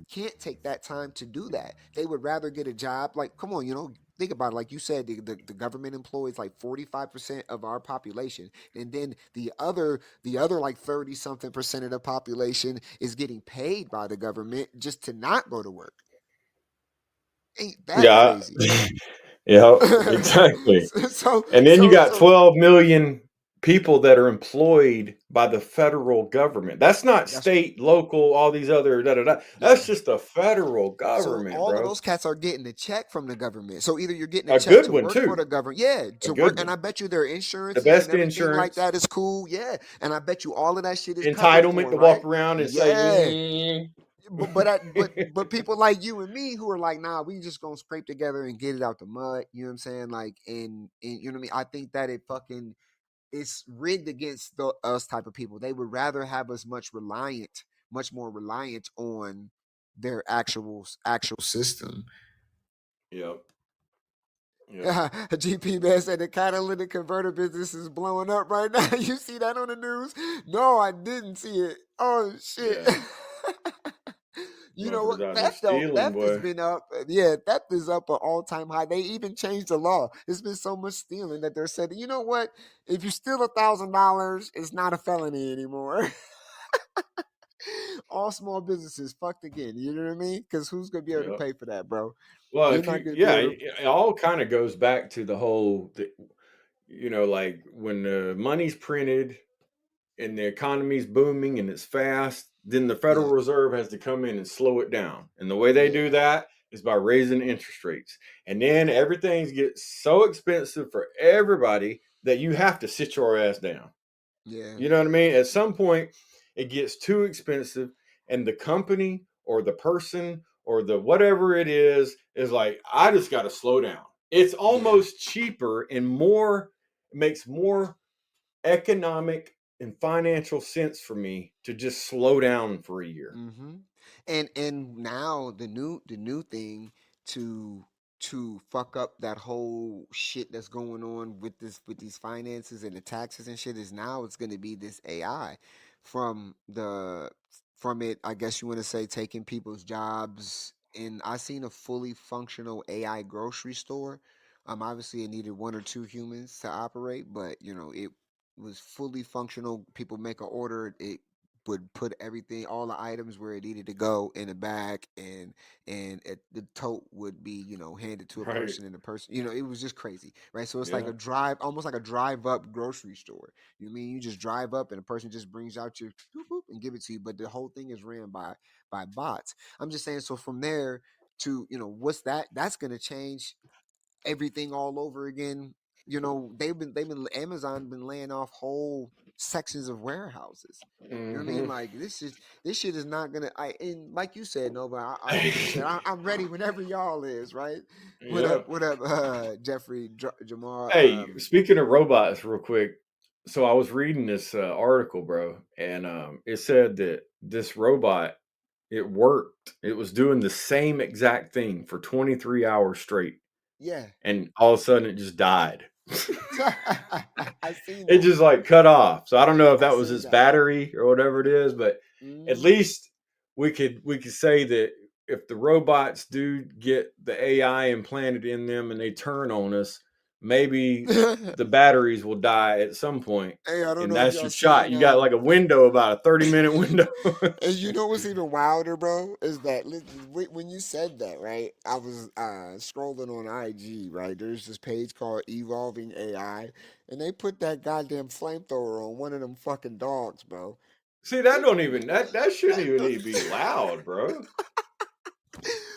can't take that time to do that. They would rather get a job. Like, come on, you know, think about it. Like you said, the government employs like 45% of our population, and then the other like 30 something percent of the population is getting paid by the government just to not go to work. Ain't that Yeah. crazy? Yeah, exactly. so And then you so got so 12 million people that are employed by the federal government. That's not that's state, local, all these other da da da. yeah. That's just the federal So government, all of bro. those cats are getting a check from the government. So either you're getting a A check good to one work for too. the government, yeah, A to good work, and one. I bet you their The insurances and best everything like insurance, that is cool, yeah, and I bet you all of that shit is covered entitlement for, to walk right? around and say, Yeah, "Mm." but people like you and me who are like, nah, we just gonna scrape together and get it out the mud. You know what I'm saying? Like, and you know what I mean? I think that it's rigged against us type of people. They would rather have us much more reliant on their actual system. Yep. Yep. GP man said the catalytic converter business is blowing up right now. You see that on the news? No, I didn't see it. Oh shit. Yeah. You know Motherfuckers what? out here Theft though, stealing, theft has boy. been up. Yeah, theft is up an all-time high. They even changed the law. There's been so much stealing that they're saying, you know what? If you steal $1,000, it's not a felony anymore. All small businesses fucked again. You know what I mean? Because who's gonna be able to Yep. pay for that, bro? Well, You're if not you, gonna be yeah, able to. it all kind of goes back to the whole, like when the money's printed and the economy's booming and it's fast, then the Federal Yeah, Reserve has to come in and slow it down. And the way they yeah. do that is by raising interest rates. And then everything gets so expensive for everybody that you have to sit your ass down. Yeah. You know what I mean? At some point, it gets too expensive, and the company or the person or the whatever it is like, I just got to slow down. It's almost cheaper and makes more economic and financial sense for me to just slow down for a year. Mm-hmm. And now the new thing to fuck up that whole shit that's going on with these finances and the taxes and shit is now it's going to be this AI from it, I guess you want to say, taking people's jobs. And I seen a fully functional AI grocery store. Obviously it needed one or two humans to operate, but it was fully functional. People make an order, it would put everything, all the items where it needed to go in a bag, and the tote would be handed to a Right. person, and the person, it was just crazy, right? So it's like Yeah. a drive, almost like a drive up grocery store. You mean you just drive up and a person just brings out your boop, boop, and give it to you, but the whole thing is ran by bots. I'm just saying, so from there to what's that's going to change everything all over again. They've been Amazon been laying off whole sections of warehouses. You know what I mean? Mm-hmm. Like this shit is not gonna. And like you said, Nova, you said I'm ready whenever y'all is, right? What Yeah. up? What up, Jeffrey Jamal? Hey, speaking of robots, real quick. So I was reading this article, bro, and it said that this robot, it worked. It was doing the same exact thing for 23 hours straight, Yeah, and all of a sudden it just died. I seen It that. just like cut off. So I don't know if I that was seen its that. battery or whatever it is, but at Hmm. least we could say that if the robots do get the AI implanted in them and they turn on us, maybe the batteries will die at some point, Hey, I don't and know if that's y'all your shot. seen You got like a window, about a 30-minute window. and you know what's even wilder, bro, is that when you said that, right? I was scrolling on IG, right? There's this page called Evolving AI, and they put that goddamn flamethrower on one of them fucking dogs, bro. See, that It- don't even that shouldn't even need to be loud, bro.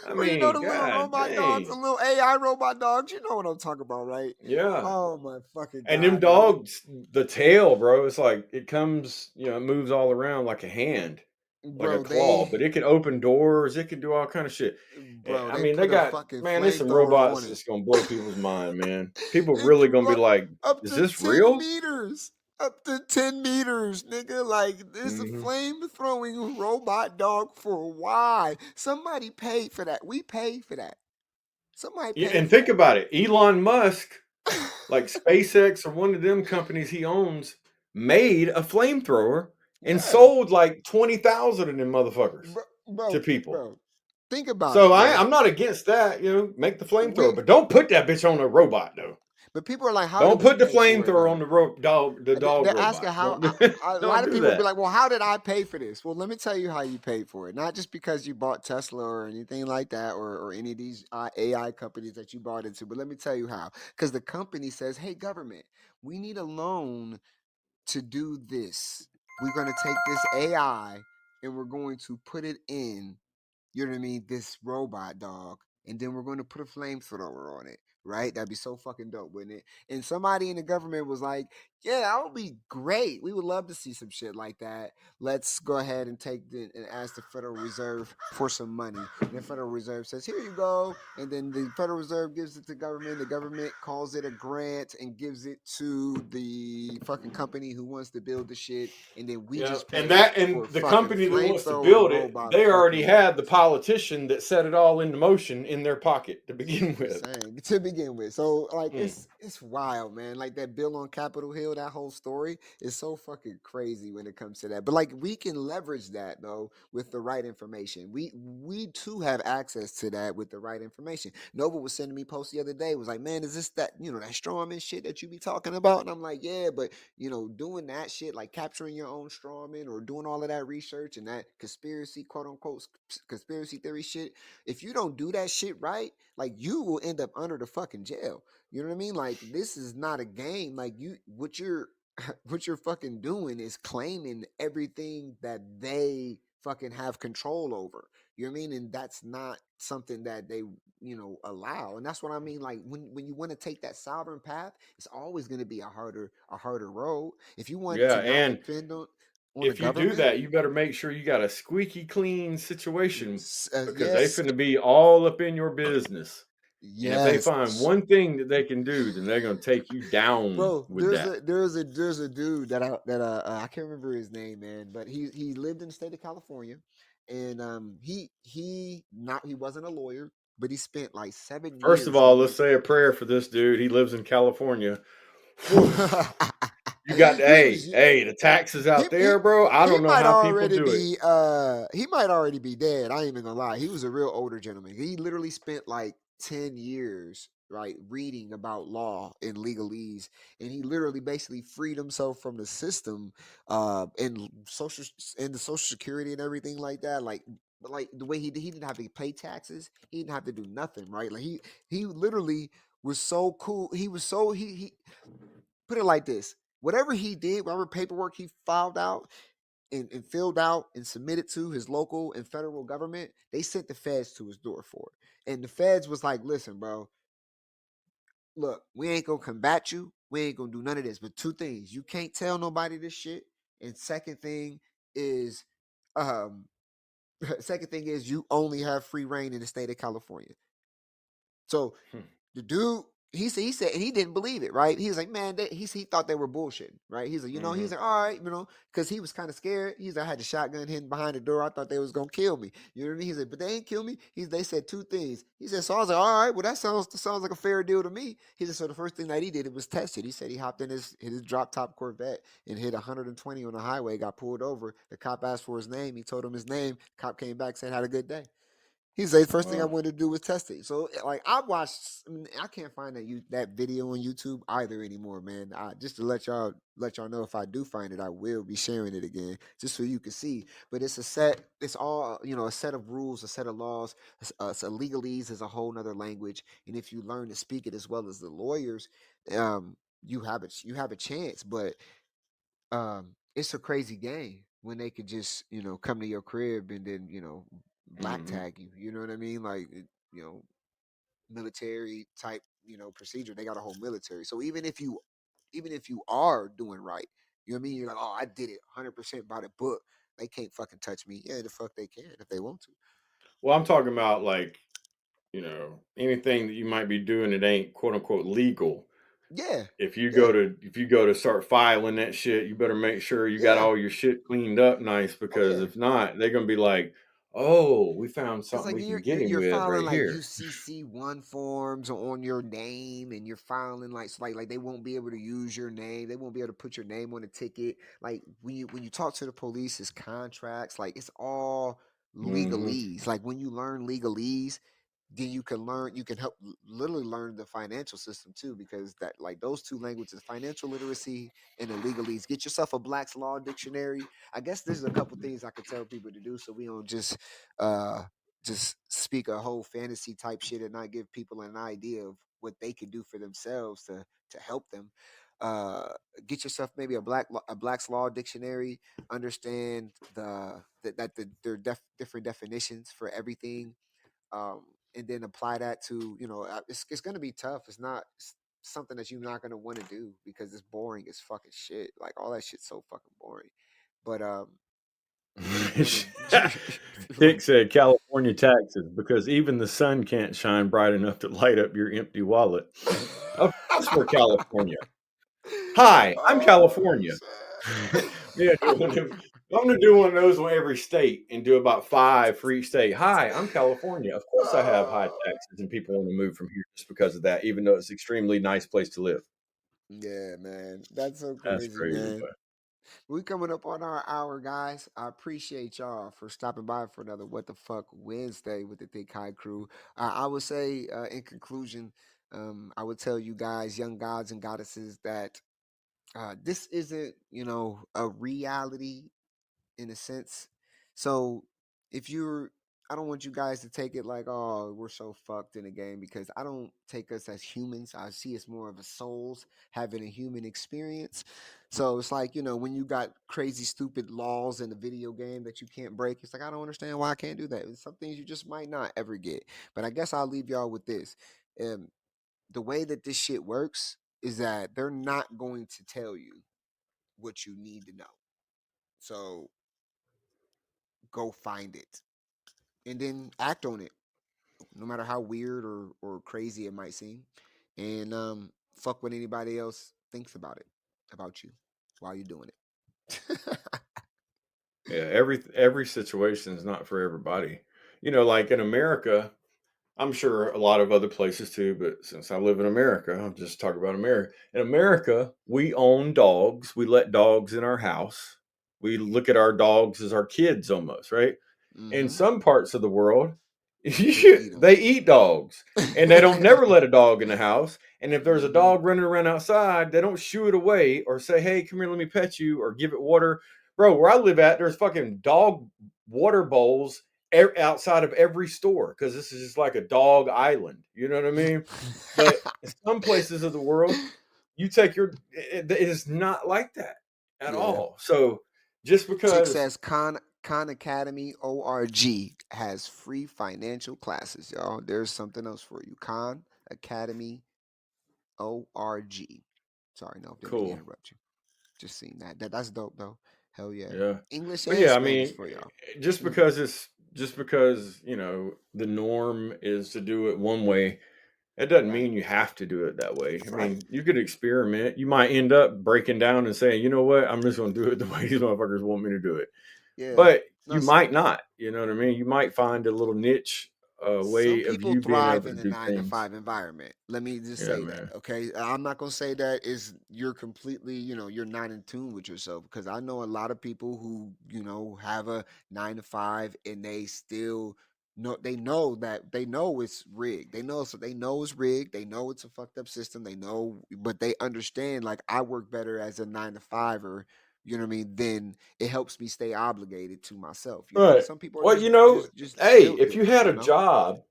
I Well, you know mean, the little god robot dogs, the dang. little AI robot dogs. You know what I'm talking about, right? Yeah. Oh my fucking And them god, bro! dogs, the tail, bro, it's like it comes, it moves all around like a hand, like a Bro, claw, but it can open doors, it can do all kind of shit. I they mean, they put a got, fucking man, there's some flamethrower robots on it. that's gonna blow people's mind, man. People It really can gonna be run like, up is to this 10 real? meters. Up to 10 meters, nigga. Like, this a Hmm. flame throwing robot dog for why? Somebody paid for that. We paid for that. Somebody Yeah, paid and for think that. about it. Elon Musk, like SpaceX or one of them companies he owns, made a flamethrower and Yeah. sold like 20,000 of them motherfuckers Bro, to bro, people. bro. Think about So it, bro. I'm not against that. Make the flamethrower, We, but don't put that bitch on a robot though. but people are like, how did Don't we put the pay for it, flamethrower on though? the dog, the dog They're asking robot. how. Don't A lot don't of do people be that. like, "Well, how did I pay for this?" Well, let me tell you how you paid for it. Not just because you bought Tesla or anything like that, or any of these AI companies that you bought into, but let me tell you how. Because the company says, "Hey, government, we need a loan to do this. We're going to take this AI and we're going to put it in, you know what I mean, this robot dog, and then we're going to put a flamethrower on it, right? That'd be so fucking dope, wouldn't it?" And somebody in the government was like, "Yeah, that would be great. We would love to see some shit like that. Let's go ahead and and ask the Federal Reserve for some money." And the Federal Reserve says, "Here you go." And then the Federal Reserve gives it to government. The government calls it a grant and gives it to the fucking company who wants to build the shit. And then we Yeah, just and pay that and for the fucking company that wants to flamethrower build it, robot they already fucking. had the politician that set it all into motion in their pocket to begin I'm just with. saying, to begin with. So like Mm. it's wild, man. Like that bill on Capitol Hill, that whole story is so fucking crazy when it comes to that. But like we can leverage that though with the right information. We too have access to that with the right information. Nova was sending me posts the other day, was like, "Man, is this that, that strawman shit that you be talking about?" And I'm like, "Yeah, but doing that shit, like capturing your own strawman or doing all of that research and that conspiracy, quote unquote, conspiracy theory shit, if you don't do that shit right, like you will end up under the fucking jail." You know what I mean? Like this is not a game. Like what you're what you're fucking doing is claiming everything that they fucking have control over. You know what I mean? And that's not something that they, allow. And that's what I mean. Like when you want to take that sovereign path, it's always going to be a harder road. If you want Yeah, to not and depend on the if you do government, that, you better make sure you got a squeaky clean situation because they yes, finna be all up in your business. And if they yes. find one thing that they can do, then they're gonna take you down Bro, with there's that. a dude I can't remember his name, man, but he lived in the state of California, and he wasn't a lawyer, but he spent like seven First of years all, on let's the. say a prayer for this dude. He lives in California. Whew. You got to, he was hey, the taxes he, out he there, bro. I he don't know might how people already do it. be he might already be dead. I ain't even gonna lie. He was a real older gentleman. He literally spent like 10 years, right, reading about law and legalese, and he literally basically freed himself from the system, and social and the social security and everything like that. Like, but like the way he didn't have to pay taxes. He didn't have to do nothing, right? Like he literally was so cool. He was so he put it like this: whatever he did, whatever paperwork he filed out and filled out and submitted to his local and federal government, they sent the feds to his door for it. And the feds was like, "Listen, bro, look, we ain't gonna combat you. We ain't gonna do none of this. But two things: you can't tell nobody this shit. And second thing is, um, second thing is you only have free reign in the state of California." So Hmm. the dude, he said, and he didn't believe it, right? He was like, man, he thought they were bullshitting, right? He's like, he's Mhm. like, all right, because he was kind of scared. He's like, I had the shotgun hidden behind the door. I thought they was gonna kill me. You know what I mean? He's like, but they ain't kill me. They said two things. He said, so I was like, all right, well that sounds like a fair deal to me. He said, so the first thing that he did, it was tested. He said he hopped in his drop top Corvette and hit 120 on the highway. Got pulled over. The cop asked for his name. He told him his name. Cop came back, said, had a good day. He said the first thing I Wow. wanted to do was test it. So like I watched, I can't find that video on YouTube either anymore, man. Just to let y'all know, if I do find it, I will be sharing it again, just so you can see. But it's all a set of rules, a set of laws. So legalese is a whole nother language, and if you learn to speak it as well as the lawyers, you have a chance. But it's a crazy game when they could just come to your crib and then black Mhm. tag you. You know what I mean? Like you know military type procedure. They got a whole military. So even if you are doing right, you know what I mean? You're like, oh, I did it 100% by the book. They can't fucking touch me. Yeah, the fuck they can if they want to. Well, I'm talking about like, anything that you might be doing that ain't quote unquote legal. Yeah, If yeah, you go to start filing that shit, you better make sure you got yeah. all your shit cleaned up nice Oh because yeah. if not, they're gonna be like, "Oh, we found It's something like we can you're get you're him you're with filing right like here." UCC1 forms on your name, and you're filing like so like they won't be able to use your name. They won't be able to put your name on a ticket. Like when you talk to the police, it's contracts. Like it's all Hmm. legalese. Like when you learn legalese, then you can help literally learn the financial system too, because that like those two languages, financial literacy and the legalese. Get yourself a Black's Law dictionary. I guess there's a couple things I could tell people to do so we don't uh just speak a whole fantasy type shit and not give people an idea of what they can do for themselves to help them. uh get yourself maybe a Black's Law dictionary. Understand there are different definitions for everything. And then apply that to it's going to be tough. It's something that you're not going to want to do because it's boring as fucking shit. Like all that shit's so fucking boring. But if you want to if you Hick want said California taxes because even the sun can't shine bright enough to light up your empty wallet. Of course, we're California. Hi, I'm Oh California. shit. Yeah, I'm gonna do one of those on every state and do about 5 for each state. Hi, I'm California. Of course, I have high Oh. taxes, and people want to move from here just because of that, even though it's extremely nice place to live. Yeah, man. That's so That's crazy, crazy, man. We coming up on our hour, guys. I appreciate y'all for stopping by for another What the Fuck Wednesday with the Thick High Crew. I would say, in conclusion, I would tell you guys, young gods and goddesses, that this isn't, a reality in a sense. So if you're I don't want you guys to take it like, oh, we're so fucked in the game, because I don't take us as humans. I see us more of a souls having a human experience. So it's like, when you got crazy, stupid laws in the video game that you can't break, it's like, I don't understand why I can't do that. There's some things you just might not ever get. But I guess I'll leave y'all with this. Um, the way that this shit works is that they're not going to tell you what you need to know. So go find it and then act on it, no matter how weird or crazy it might seem. And fuck what anybody else thinks about you while you're doing it. Yeah, every situation is not for everybody. Like in America, I'm sure a lot of other places too, but since I live in America, I'll just talk about America. In America, we own dogs. We let dogs in our house. We look at our dogs as our kids almost, right? In Mm-hmm. some parts of the world, They eat them. they eat dogs and they don't never let a dog in the house. And if there's a Mm-hmm. dog running around outside, they don't shoo it away or say, hey, come here, let me pet you, or give it water. Bro, where I live at, there's fucking dog water bowls outside of every store because this is just like a dog island. You know what I mean? But in some places of the world, you take it is not like that at Yeah. all. So just Chick because, says Khan Academy ORG has free financial classes, y'all. There's something else for you. Khan Academy ORG. Sorry, no, didn't mean to cool. interrupt you. Just seen that. That's dope though. Hell yeah. Yeah. English But and yeah, I Spanish mean, for y'all. just because the norm is to do it one way, it doesn't Right. mean you have to do it that way. I Right. mean, you could experiment. You might end up breaking down and saying, you know what, I'm just going to do it the way these motherfuckers want me to do it. Yeah. But No, you might not. You know what I mean? You might find a little niche some way of people you being able thrive to in the do nine to things. five environment. Let me just Yeah, say that. man. Okay. I'm not gonna say that is you're completely, you're not in tune with yourself, because I know a lot of people who, have a 9 to 5 and they still they know it's rigged. They know it's rigged. They know it's a fucked up system. They know, but they understand, like, I work better as a 9 to 5, or you know what I mean, then it helps me stay obligated to myself. Right. Some people are Well, just hey, built if you different, had a job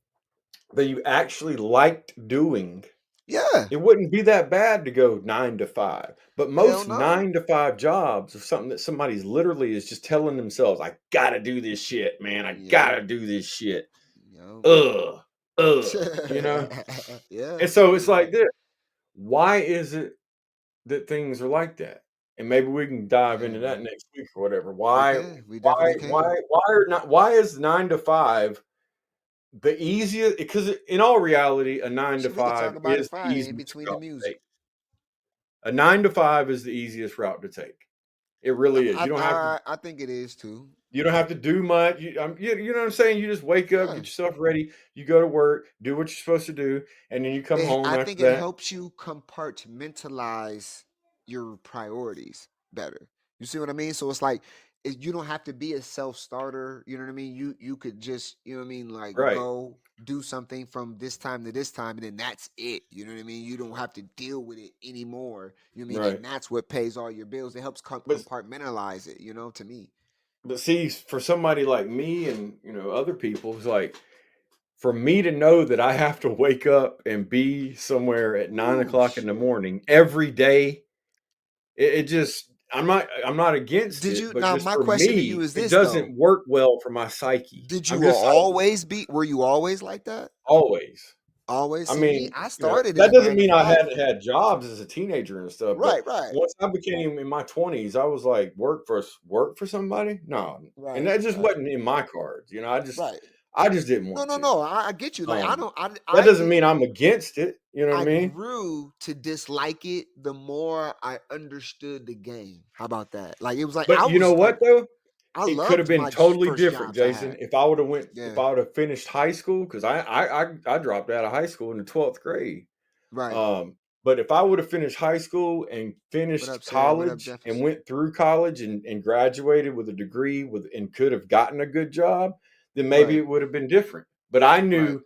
that you actually liked doing, Yeah. it wouldn't be that bad to go 9 to 5. But Hell most no. 9 to 5 jobs are something that somebody's literally is just telling themselves, I gotta do this shit, man. I Yo. gotta do this shit. Yo. Ugh. You know? Yeah. And so it's Yeah. like this. Why is it that things are like that? And maybe we can dive Yeah, into that man. next week or whatever. We Why, can. We why, definitely can. why is 9 to 5 the easiest? Because in all reality, a nine to Shit, we could talk five about it is the fine in easiest between the route to music. take. A 9 to 5 is the easiest route to take. It really is. I I, I think it is too. You don't have to do much. You know what I'm saying? You just wake up, Yeah. get yourself ready, you go to work, do what you're supposed to do, and then you come home I after think it that. helps you compartmentalize your priorities better. You see what I mean? So it's like, you don't have to be a self starter. You know what I mean? You could just, you know what I mean, like, Right. go do something from this time to this time, and then that's it. You know what I mean? You don't have to deal with it anymore. You know what I mean? Right. And that's what pays all your bills. It helps But compartmentalize it. To me. see, for somebody like me and other people, it's like for me to know that I have to wake up and be somewhere at nine Ooh, o'clock in the shit. morning every day, it just I'm not against Did it, you but now? just My for question to you me, is it this though: doesn't work well for my psyche. Did I'm you just always be? Were you always like that? always. Always I see me. mean, I started in that a doesn't nine to mean I five. hadn't had jobs as a teenager and stuff, but Right, right, once I became in my 20s, I was like, work for somebody? No. And right, that just right, wasn't in my cards. right. I just didn't No, want no, to. no. I get you. Like, I don't. That doesn't mean I'm against it. You know what I I mean? grew to dislike it the more I understood the game. How about that? Like, it was like But I you know was like, what though? I It could have loved been my totally first different, jobs I Jason, had. if Yeah. I would have finished high school, because I dropped out of high school in the 12th grade. Right. Um, but if I would have finished high school and What up, finished Sarah? What up, college and Jeffers? went through college and graduated with a degree and could have gotten a good job, then maybe Right. it would have been different. But I Right. knew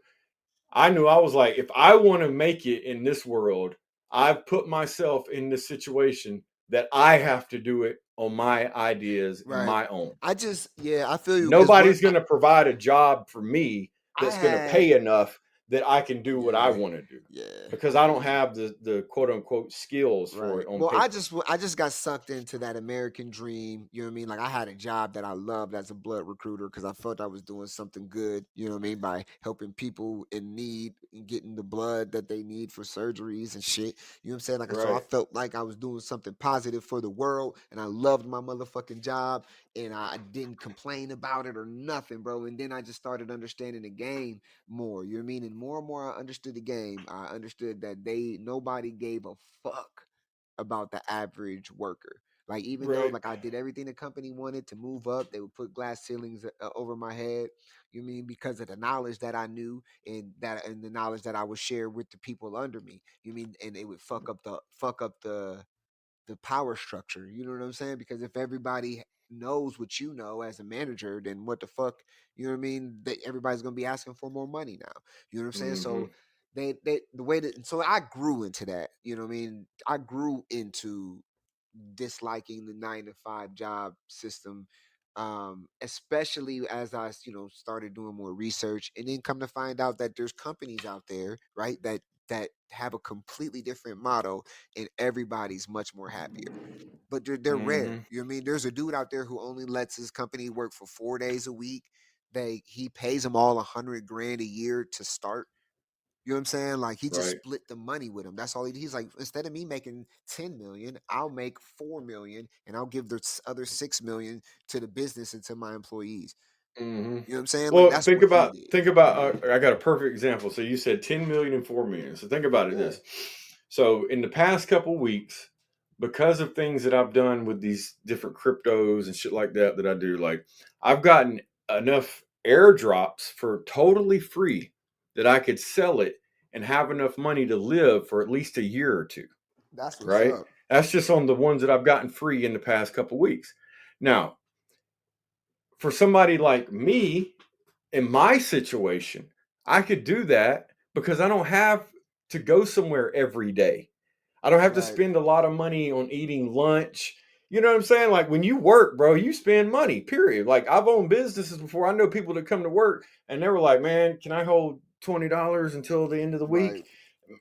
I was like, if I want to make it in this world, I've put myself in this situation that I have to do it on my ideas and Right. my own. I feel you. 'cause Nobody's going to provide a job for me I that's going to had- pay enough that I can do what I Yeah. want to do, Yeah. because I don't have the quote unquote skills for Right. it on Well, paper. I just got sucked into that American dream. You know what I mean? Like I had a job that I loved as a blood recruiter because I felt I was doing something good. You know what I mean? By helping people in need and getting the blood that they need for surgeries and shit. You know what I'm saying? Like so, I Right. felt like I was doing something positive for the world, and I loved my motherfucking job, and I didn't complain about it or nothing, bro. And then I just started understanding the game more. You know what I mean? And more I understood the game. I understood that nobody gave a fuck about the average worker. Like even though Right. like I did everything the company wanted to move up, they would put glass ceilings over my head. You mean because of the knowledge that I knew and the knowledge that I would share with the people under me. You mean and it would fuck up the power structure. You know what I'm saying? Because if everybody knows what you know as a manager, then what the fuck, you know what I mean? Everybody's gonna be asking for more money now. You know what I'm saying? Mhm. So they the way that so I grew into that. You know what I mean? I grew into disliking the 9 to 5 job system, especially as I started doing more research and then come to find out that there's companies out there, right, that have a completely different model and everybody's much more happier, but they're rare. Mhm. You know what I mean? There's a dude out there who only lets his company work for 4 days a week. He pays them all 100 grand a year to start. You know what I'm saying? Like he just Right. split the money with him. That's all he's like, instead of me making 10 million, I'll make 4 million and I'll give the other 6 million to the business and to my employees. Mhm. You know what I'm saying? Like Well, that's what he did. think about. I got a perfect example. So you said 10 million and 4 million. So think about it Yeah. this. So in the past couple weeks, because of things that I've done with these different cryptos and shit like that I do, like I've gotten enough airdrops for totally free that I could sell it and have enough money to live for at least a year or two. That's what's Right? up. That's just on the ones that I've gotten free in the past couple weeks. Now, for somebody like me, in my situation, I could do that because I don't have to go somewhere every day. I don't have to Right. spend a lot of money on eating lunch. You know what I'm saying? Like when you work, bro, you spend money, period. Like I've owned businesses before. I know people that come to work and they were like, man, can I hold $20 until the end of the week?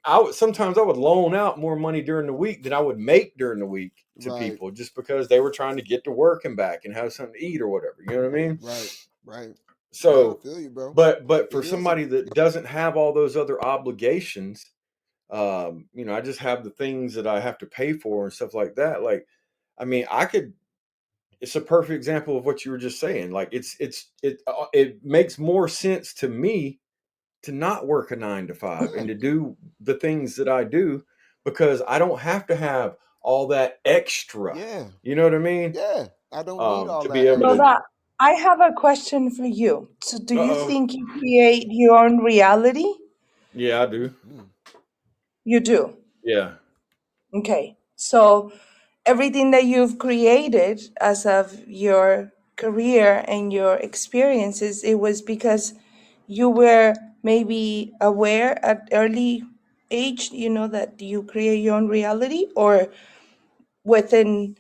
Right. Sometimes I would loan out more money during the week than I would make during the week to Right. people just because they were trying to get to work and back and have something to eat or whatever. You know what I mean? Right. Right. Nah, I So, feel you, bro. but for It is somebody that doesn't have all those other obligations, I just have the things that I have to pay for and stuff like that. Like, I mean, it's a perfect example of what you were just saying. Like, it makes more sense to me to not work a 9 to 5 and to do the things that I do because I don't have to have all that extra. Yeah. You know what I mean? Yeah. I don't need all To that be able to. extra. Lola, I have a question for you. So, do you Uh-oh. think you create your own reality? Yeah, I do. You do. Yeah. Okay. So, everything that you've created as of your career and your experiences, it was because you were maybe aware at early age, that you create your own reality, or within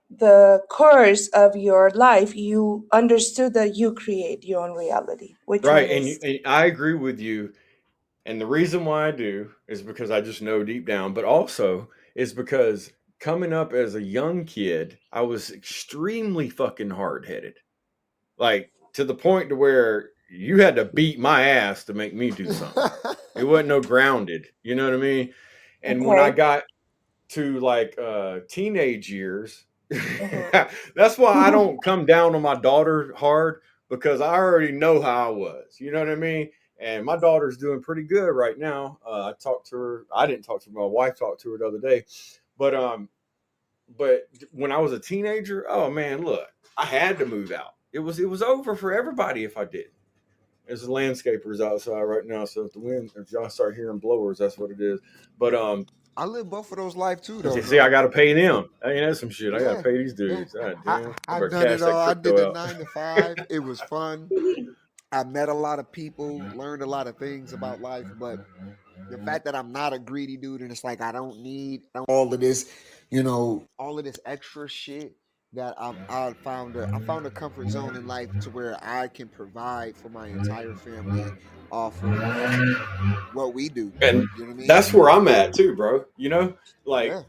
the course of your life, you understood that you create your own reality. Which one Right. And, is? and I agree with you. And the reason why I do is because I just know deep down, but also is because coming up as a young kid, I was extremely fucking hard headed. Like to the point to where you had to beat my ass to make me do something. It wasn't no grounded. You know what I mean? And when I Okay. got to like teenage years, Mhm. that's why I don't come down on my daughter hard because I already know how I was. You know what I mean? And my daughter's doing pretty good right now. I talked to her. I didn't talk to her. My wife talked to her the other day. But when I was a teenager, oh man, look, I had to move out. It was over for everybody if I didn't. There's landscapers outside right now, so if y'all start hearing blowers, that's what it is. But I live both of those life too, though, you see, I bro. got to pay them. I mean, that's some shit. I got to Yeah, pay these yeah. dudes. God I damn, I I've better done cash it that all. I did the crypto out. 9 to 5. It was fun. I met a lot of people, learned a lot of things about life, but the fact that I'm not a greedy dude, and it's like I don't need all of this, you know, all of this extra shit. That I found a comfort zone in life to where I can provide for my entire family off of what we do. And You know what I mean? that's where I'm at too, bro. You know, like Yeah.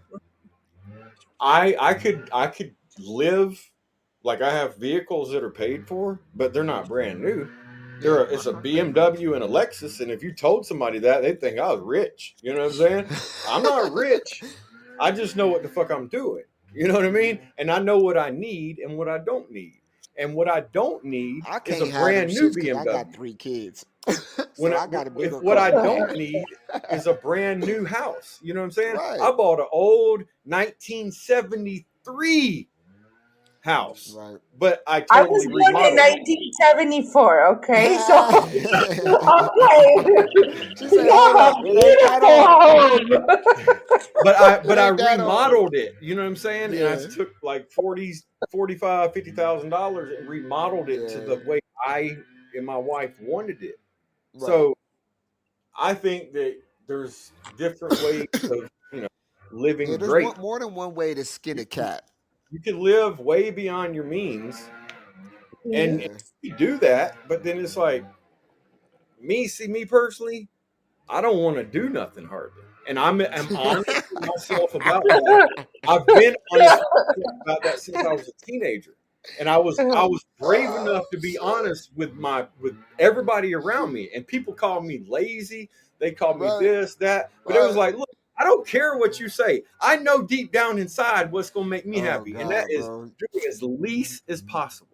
I could live like I have vehicles that are paid for, but they're not brand new. It's a BMW and a Lexus, and if you told somebody that, they'd think I was rich. You know what I'm saying? I'm not rich. I just know what the fuck I'm doing. You know what I mean? And I know what I need and what I don't need. And what I don't need I is can't a have them brand new shits because I got BMW. 3 kids. When So I got a if bigger what I car. don't need is a brand new house. You know what I'm saying? Right. I bought an old 1973 house, Right. but I I was totally born in remodeled it. 1974, okay? So, okay. She said, You hold have up, a it ain't that beautiful old. home. But I It ain't that old. remodeled it. You know what I'm saying? And I Yeah. took like $50,000 and remodeled it to the Yeah. way I and my wife wanted it. Right. So I think that there's different ways of, you know, living Yeah, there's great. more than one way to skin a cat. You can live way beyond your means, and Yeah. you do that, but then it's like me personally, I don't want to do nothing hardly. And I'm honest with myself about that. I've been honest with myself about that since I was a teenager. And I was brave enough to be honest with everybody around me. And people call me lazy. They call me Right. this, that. But it was Right. like, look, I don't care what you say. I know deep down inside what's gonna make me Oh happy. And that God, is bro. doing as least as possible.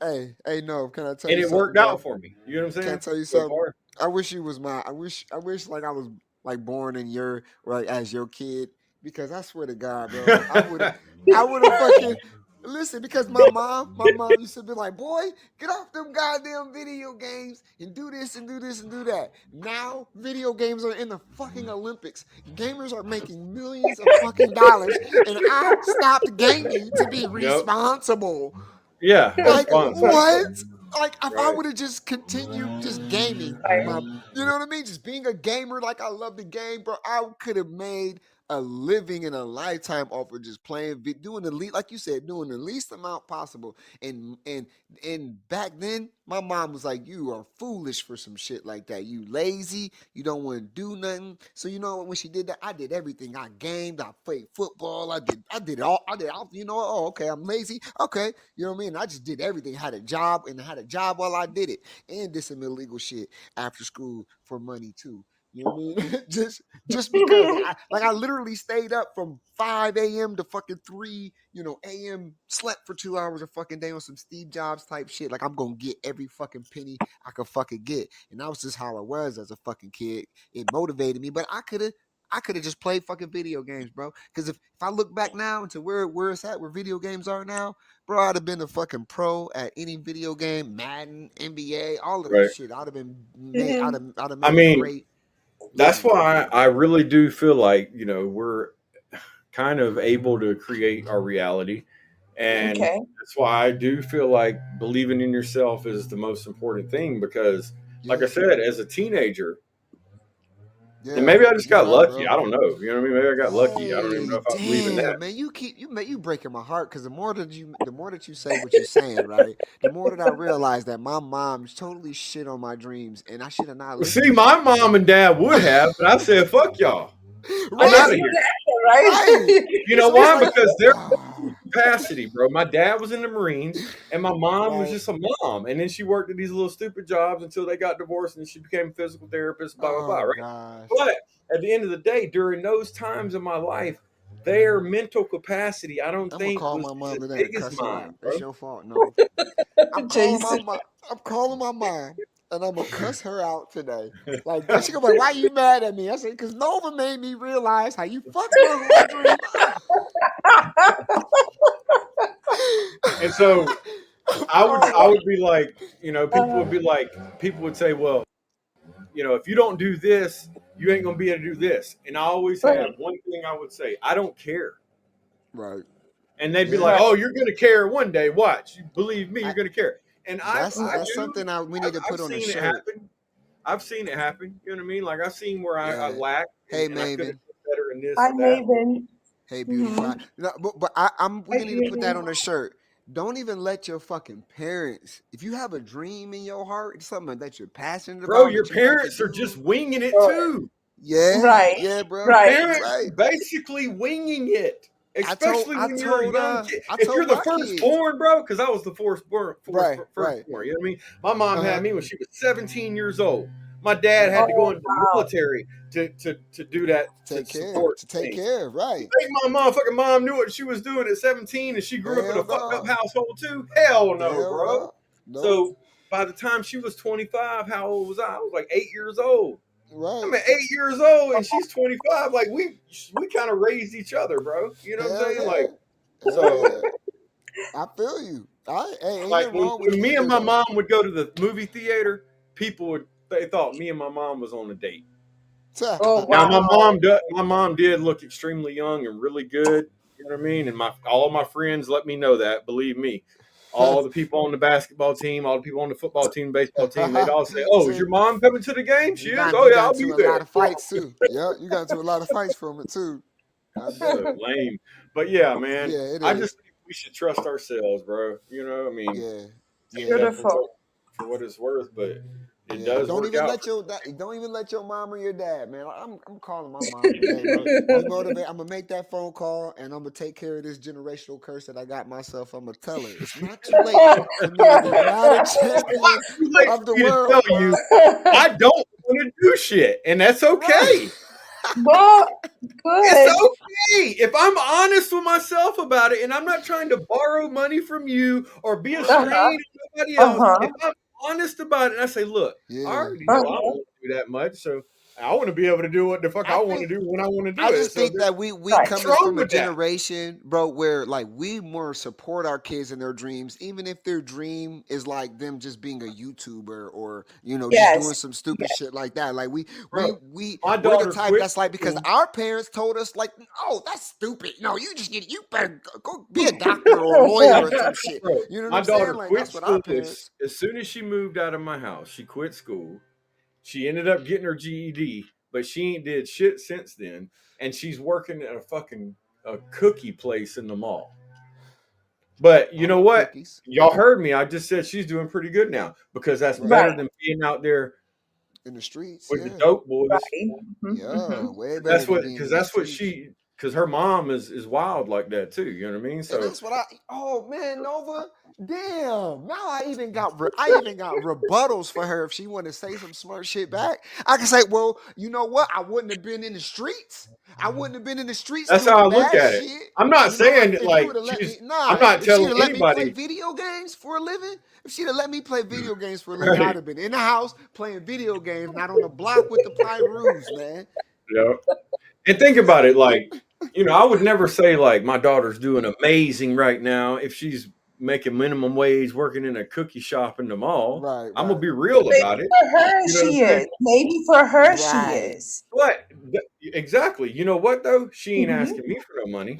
Hey, no, can I tell And you it something, worked out bro? for me. You know what I'm Can I saying? tell you So something? far. I wish you was I wish like I was like born in your like as your kid, because I swear to God, bro, I would have fucking listen, because my mom used to be like, boy, get off them goddamn video games and do this and do this and do that. Now video games are in the fucking Olympics. Gamers are making millions of fucking dollars, and I stopped gaming to be Yep. responsible. Yeah, Like responsible. what? Like if I Right. would have just continued just gaming, you know what I mean? Just being a gamer, like I love the game, bro. I could have made a living in a lifetime off of just playing, doing the least, like you said, doing the least amount possible. And back then, my mom was like, "You are foolish for some shit like that. You lazy. You don't want to do nothing." So you know what? When she did that, I did everything. I gamed. I played football. I did it all. I did all. You know? Oh, okay. I'm lazy. Okay. You know what I mean? I just did everything. Had a job while I did it, and did some illegal shit after school for money too. You know what I mean? just because I literally stayed up from 5 a.m. to fucking 3, a.m. slept for 2 hours a fucking day on some Steve Jobs type shit. Like I'm gonna get every fucking penny I could fucking get. And that was just how I was as a fucking kid. It motivated me, but I could have just played fucking video games, bro. Because if I look back now into where it's at, where video games are now, bro, I'd have been a fucking pro at any video game, Madden, NBA, all of that Right. shit. I'd have been Mhm. I'd have I made a mean, great that's living. why I really do feel like, we're kind of able to create our reality. And Okay. that's why I do feel like believing in yourself is the most important thing because, like I Yeah, said, as a teenager, and yeah, maybe I just you're got right, lucky. bro. I don't know. You know what I mean? Maybe I got lucky. I don't even know Hey, if I believe in that. damn, man, you breaking my heart, because the more that you say what you're saying, right, the more that I realize that my mom totally shit on my dreams, and I should have not Well, listened see, to my her. mom and dad would have, but I said, fuck y'all. I'm Yes, out Right, of here. right. exactly, You know So it's why? like, Because they're capacity, bro. My dad was in the Marines, and my mom was right. just a mom. And then she worked at these little stupid jobs until they got divorced, and she became a physical therapist, blah, blah, blah, Oh right? gosh. But at the end of the day, during those times in my life, their mental capacity, I don't I'm gonna think call was my as mom today and big as cuss her mine, out. It's bro. your fault. No, I'm calling my Jason. mom. I'm calling my mom, and I'm gonna cuss her out today. Like she gonna be like, "Why you mad at me?" I said, "Cause Nova made me realize how you fucked my whole dream And so I'm I would calling I my. would be like, people would say, well, if you don't do this, you ain't gonna be able to do this. And I always have Right. one thing I would say: I don't care. Right. And they'd be Yeah. like, Right. "Oh, you're gonna care one day. Watch. You believe me, I, you're gonna care." And I that's do. something we need to I've put on a seen it shirt. happen. I've seen it happen. You know what I mean? Like I've seen where I Yeah. lacked Hey, and I could have Maven. been better in this Hi, or that. Maven. Hey, beauty Mm-hmm. pie. No, but we Hi, gonna need to put that Beauty. on a shirt. Don't even let your fucking parents. If you have a dream in your heart, it's something that you're passionate Bro, about your that you like to parents are just do. winging it Oh, too. Yeah, right, yeah, bro. right. Parents Right. are basically winging it, especially when you're a young kid. I If told you're the my kids. firstborn, bro, because I was the firstborn, Right, right. firstborn. You know what I mean? My mom Uh had huh. me when she was 17 years old. My dad had to go Oh, into the military to do that to support To take things. care. You Right. think my motherfucking mom knew what she was doing at 17 and she grew up in a Hell fucked up no. household too? Hell no, Hell bro. no. Nope. So by the time she was 25, how old was I? I was like 8 years old. Right. I'm at 8 years old and she's 25. Like we kind of raised each other, bro. You know what I'm Hell saying? yeah. Like Hell so, yeah. I feel you. Hey, ain't like nothing wrong with when me either and my though. mom would go to the movie theater, they thought me and my mom was on a date. oh, Now wow. my mom did look extremely young and really good. You know what I mean? And all of my friends let me know that. Believe me, all the people on the basketball team, all the people on the football team, baseball team, they'd all say, "Oh, is See, your mom coming to the game? She is. Oh you yeah, got I'll be into a lot there." of fights too. Yeah, you got into a lot of fights from it too. I So bet. lame. But yeah, man, Yeah, it I just is. think we should trust ourselves, bro. You know, I mean, Yeah, take yeah, that Beautiful. for what it's worth, but it yeah. does work out for Don't even let your mom or your dad, man. I'm calling my mom today, bro. You motivate. I'm gonna make that phone call and I'm gonna take care of this generational curse that I got myself. I'm gonna tell her it's not too late for me to be modern it's champion not too late of the for me to world. tell you I don't want to do shit, and that's Right. okay. Well, It's good. okay if I'm honest with myself about it, and I'm not trying to borrow money from you or be a Uh-huh. strain to nobody else. Uh-huh. If I'm honest about it, and I say, "Look, I Yeah. already know I don't Uh-huh. want to do that much, so I want to be able to do what the fuck I I want to think do when I want to I do it." just So think there's that we Right. what's coming wrong from a with that? generation, bro, where like we more support our kids in their dreams, even if their dream is like them just being a YouTuber or just doing Yes. some stupid shit like that. Like Bro, we my we're the daughter type quit that's like because school. our parents told us like, oh, that's stupid. No, you better go be a doctor or a lawyer or some shit. Bro, You know what my I'm saying? daughter Like quit that's what our school parents. as soon as she moved out of my house. She quit school. She ended up getting her GED, but she ain't did shit since then. And she's working at a cookie place in the mall. But I you know love what? cookies. Y'all heard me. I just said she's doing pretty good now because that's Right. better Right. than being out there In the streets, with the yeah. dope boys. Right. Mm-hmm. Yeah, way better than being in the That's what streets. she because her mom is wild like that too. You know what I mean? And So that's what oh man, Nova. Damn. Now I even got rebuttals for her if she wanted to say some smart shit back. I can say, well, you know what? I wouldn't have been in the streets. I wouldn't have been in the streets that's how I doing look bad at it. shit. I'm not saying that If you like would have let me she's I'm not if she'd telling have let me play anybody video games for a living, if she'd have let me play video games for a living, I'd right. have been in the house playing video games, not on the block with the Pyroos, man. You know? And think about it, like, I would never say like my daughter's doing amazing right now if she's making minimum wage working in a cookie shop in the mall. Right, I'm gonna right. be real Maybe about it. for her You know what she I'm saying? is. Maybe for her she Right. is. But exactly, you know what though? She ain't Mm-hmm. asking me for no money.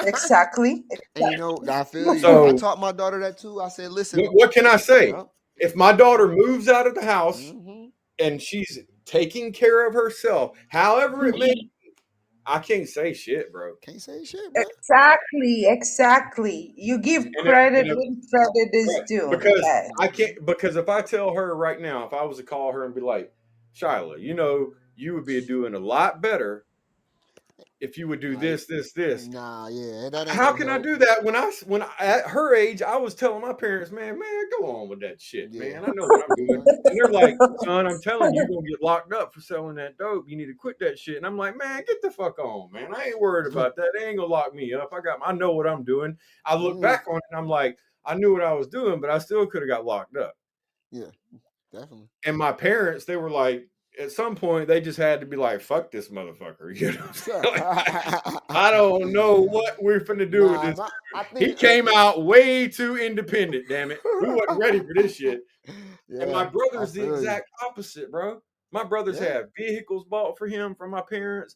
Exactly. And I feel you. I So taught my daughter that too. I said, listen, what can I say? yep. If my daughter moves out of the house Hmm. and she's taking care of herself, however it may, Mhm. I can't say shit, bro. Can't say shit, bro. Exactly. Exactly. You give credit And if when credit is right. due. Because Yes. I can't because if I tell her right now, if I was to call her and be like, Shyla, you would be doing a lot better if you would do Nah, this. nah, yeah, that ain't How gonna can I help. do that when at her age I was telling my parents, man, go on with that shit, Yeah. man. I know what I'm doing. Right. And they're like, son, I'm telling you, you're gonna get locked up for selling that dope. You need to quit that shit. And I'm like, man, get the fuck on, man. I ain't worried about that. They ain't gonna lock me up. I know what I'm doing. I look Mhm. back on it and I'm like, I knew what I was doing, but I still could have got locked up. Yeah, definitely. And my parents, they were like, at some point, they just had to be like, "Fuck this motherfucker," you know. Like, I don't know what we're finna do with Nah, this. I He think came out way too independent. Damn it, we wasn't ready for this shit. And my yeah, I brother's the feel you. exact opposite, bro. My brothers Yeah. have vehicles bought for him from my parents,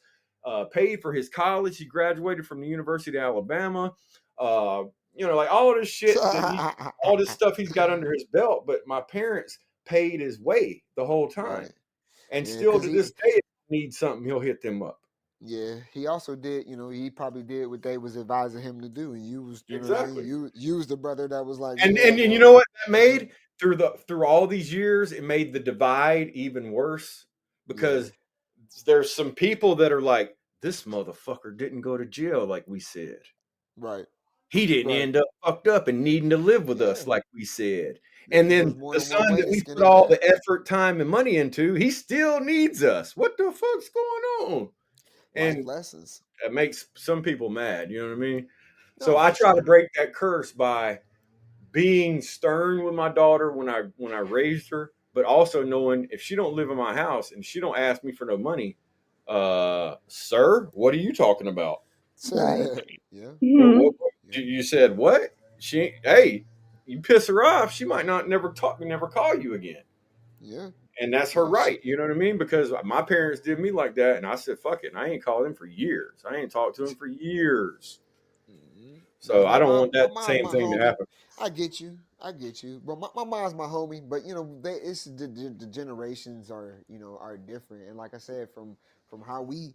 paid for his college. He graduated from the University of Alabama. Like all this shit all this stuff he's got under his belt. But my parents paid his way the whole time. Right. And Yeah, still because to this day, if he needs something, he'll hit them up. yeah, he also did, he probably did what they was advising him to do, and you was, you know what I mean? Exactly. You was the brother that was like, And yeah, you well, know what that made through all these years, it made the divide even worse yeah, because there's some people that are like, this motherfucker didn't go to jail like we said. right, He didn't right, end up fucked up and needing to live with yeah. us like we said. And There's then more the than one son way that to we skin put a all the cat. effort, time, and money into, he still needs us. What the fuck's going on? Life And lessons. that makes some people mad. You know what I mean? So No, I for try to sure. break that curse by being stern with my daughter when I raised her, but also knowing if she don't live in my house and she don't ask me for no money, sir, what are you talking about? Right. Yeah, What, yeah, you said what? Hey, you piss her off, she might not never call you again. yeah. And that's her No, right. You know what I mean? Because my parents did me like that, and I said, "Fuck it." And I ain't called him for years. I ain't talked to him for years. No, So I don't want my that mom's same my thing to homie. happen. I get you. I get you. But my mom's my homie. But it's the generations are different. And like I said, from how we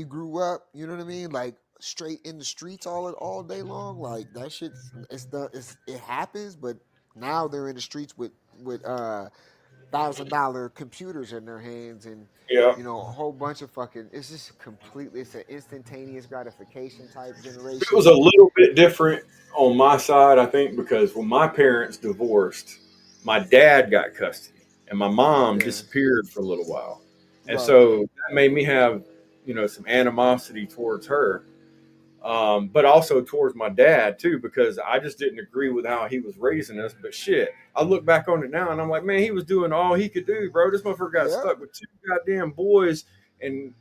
grew up, you know what I mean? Like straight in the streets all day long. Like that shit's it happens. But now they're in the streets with $1,000 computers in their hands and Yeah. a whole bunch of fucking. It's just completely. It's an instantaneous gratification type It was generation. a little bit different on my side, I think, because when my parents divorced, my dad got custody and my mom Yeah. disappeared for a little while. And Right. so that made me have, some animosity towards her. But also towards my dad too, because I just didn't agree with how he was raising us. But shit, I look back on it now and I'm like, man, he was doing all he could do, bro. This motherfucker got Yep. stuck with 2 goddamn boys, and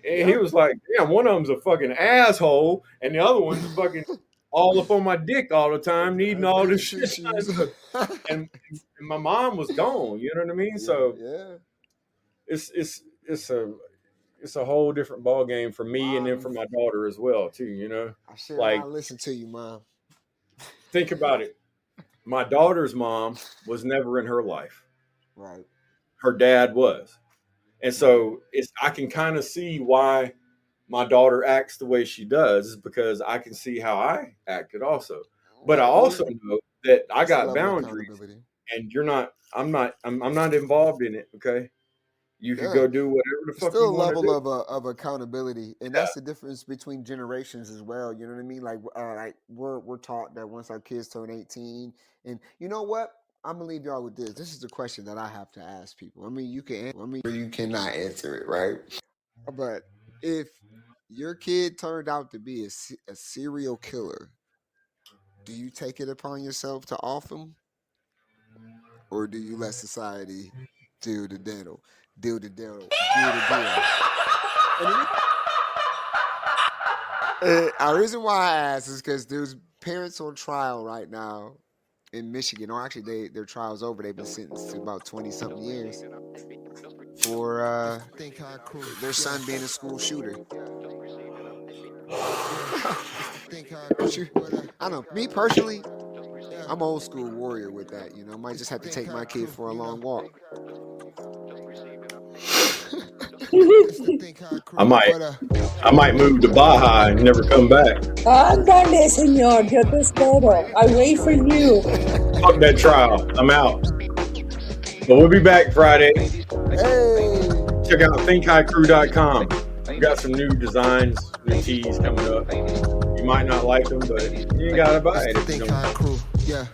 he Yep. was like, damn, one of them's a fucking asshole, and the other one's fucking all up on my dick all the time, needing all Goody this two shit. shoes. And, and my mom was gone. You know what I mean? Yeah. So Yeah. it's a whole different ball game for me, and then for Mom, my daughter as well too. I should Like, not listen to you, Mom. think about it. My daughter's mom was never in her life. Right. Her dad was. And so I can kind of see why my daughter acts the way she does, is because I can see how I acted also. But I Right. also know that I It's a got level of boundaries, accountability. and I'm not involved in it, okay? You could Yeah. go do whatever the It's fuck you still a want to level do. of accountability, and that's the difference between generations as well. You know what I mean? Like we're taught that once our kids turn 18, and you know what? I'm gonna leave y'all with this. This is the question that I have to ask people. I mean, you can answer, or you cannot answer it, right? But if your kid turned out to be a serial killer, do you take it upon yourself to off him, or do you let society deal the deal, deal the deal, deal the deal? And the reason why I ask is because there's parents on trial right now in Michigan, or actually their trial's over. They've been sentenced to about 20-something years for their son being a school shooter. I don't know. Me personally, I'm old school warrior with that. Might just have to take my kid for a long walk. I might move to Baja and never come back. Ándale, señor, yo te espero. I wait for you. Fuck that trial. I'm out. But we'll be back Friday. Hey. Check out thinkhighcrew.com. We got some new designs, new tees coming up. You might not like them, but you ain't gotta buy it if you don't. Think High Crew. Yeah.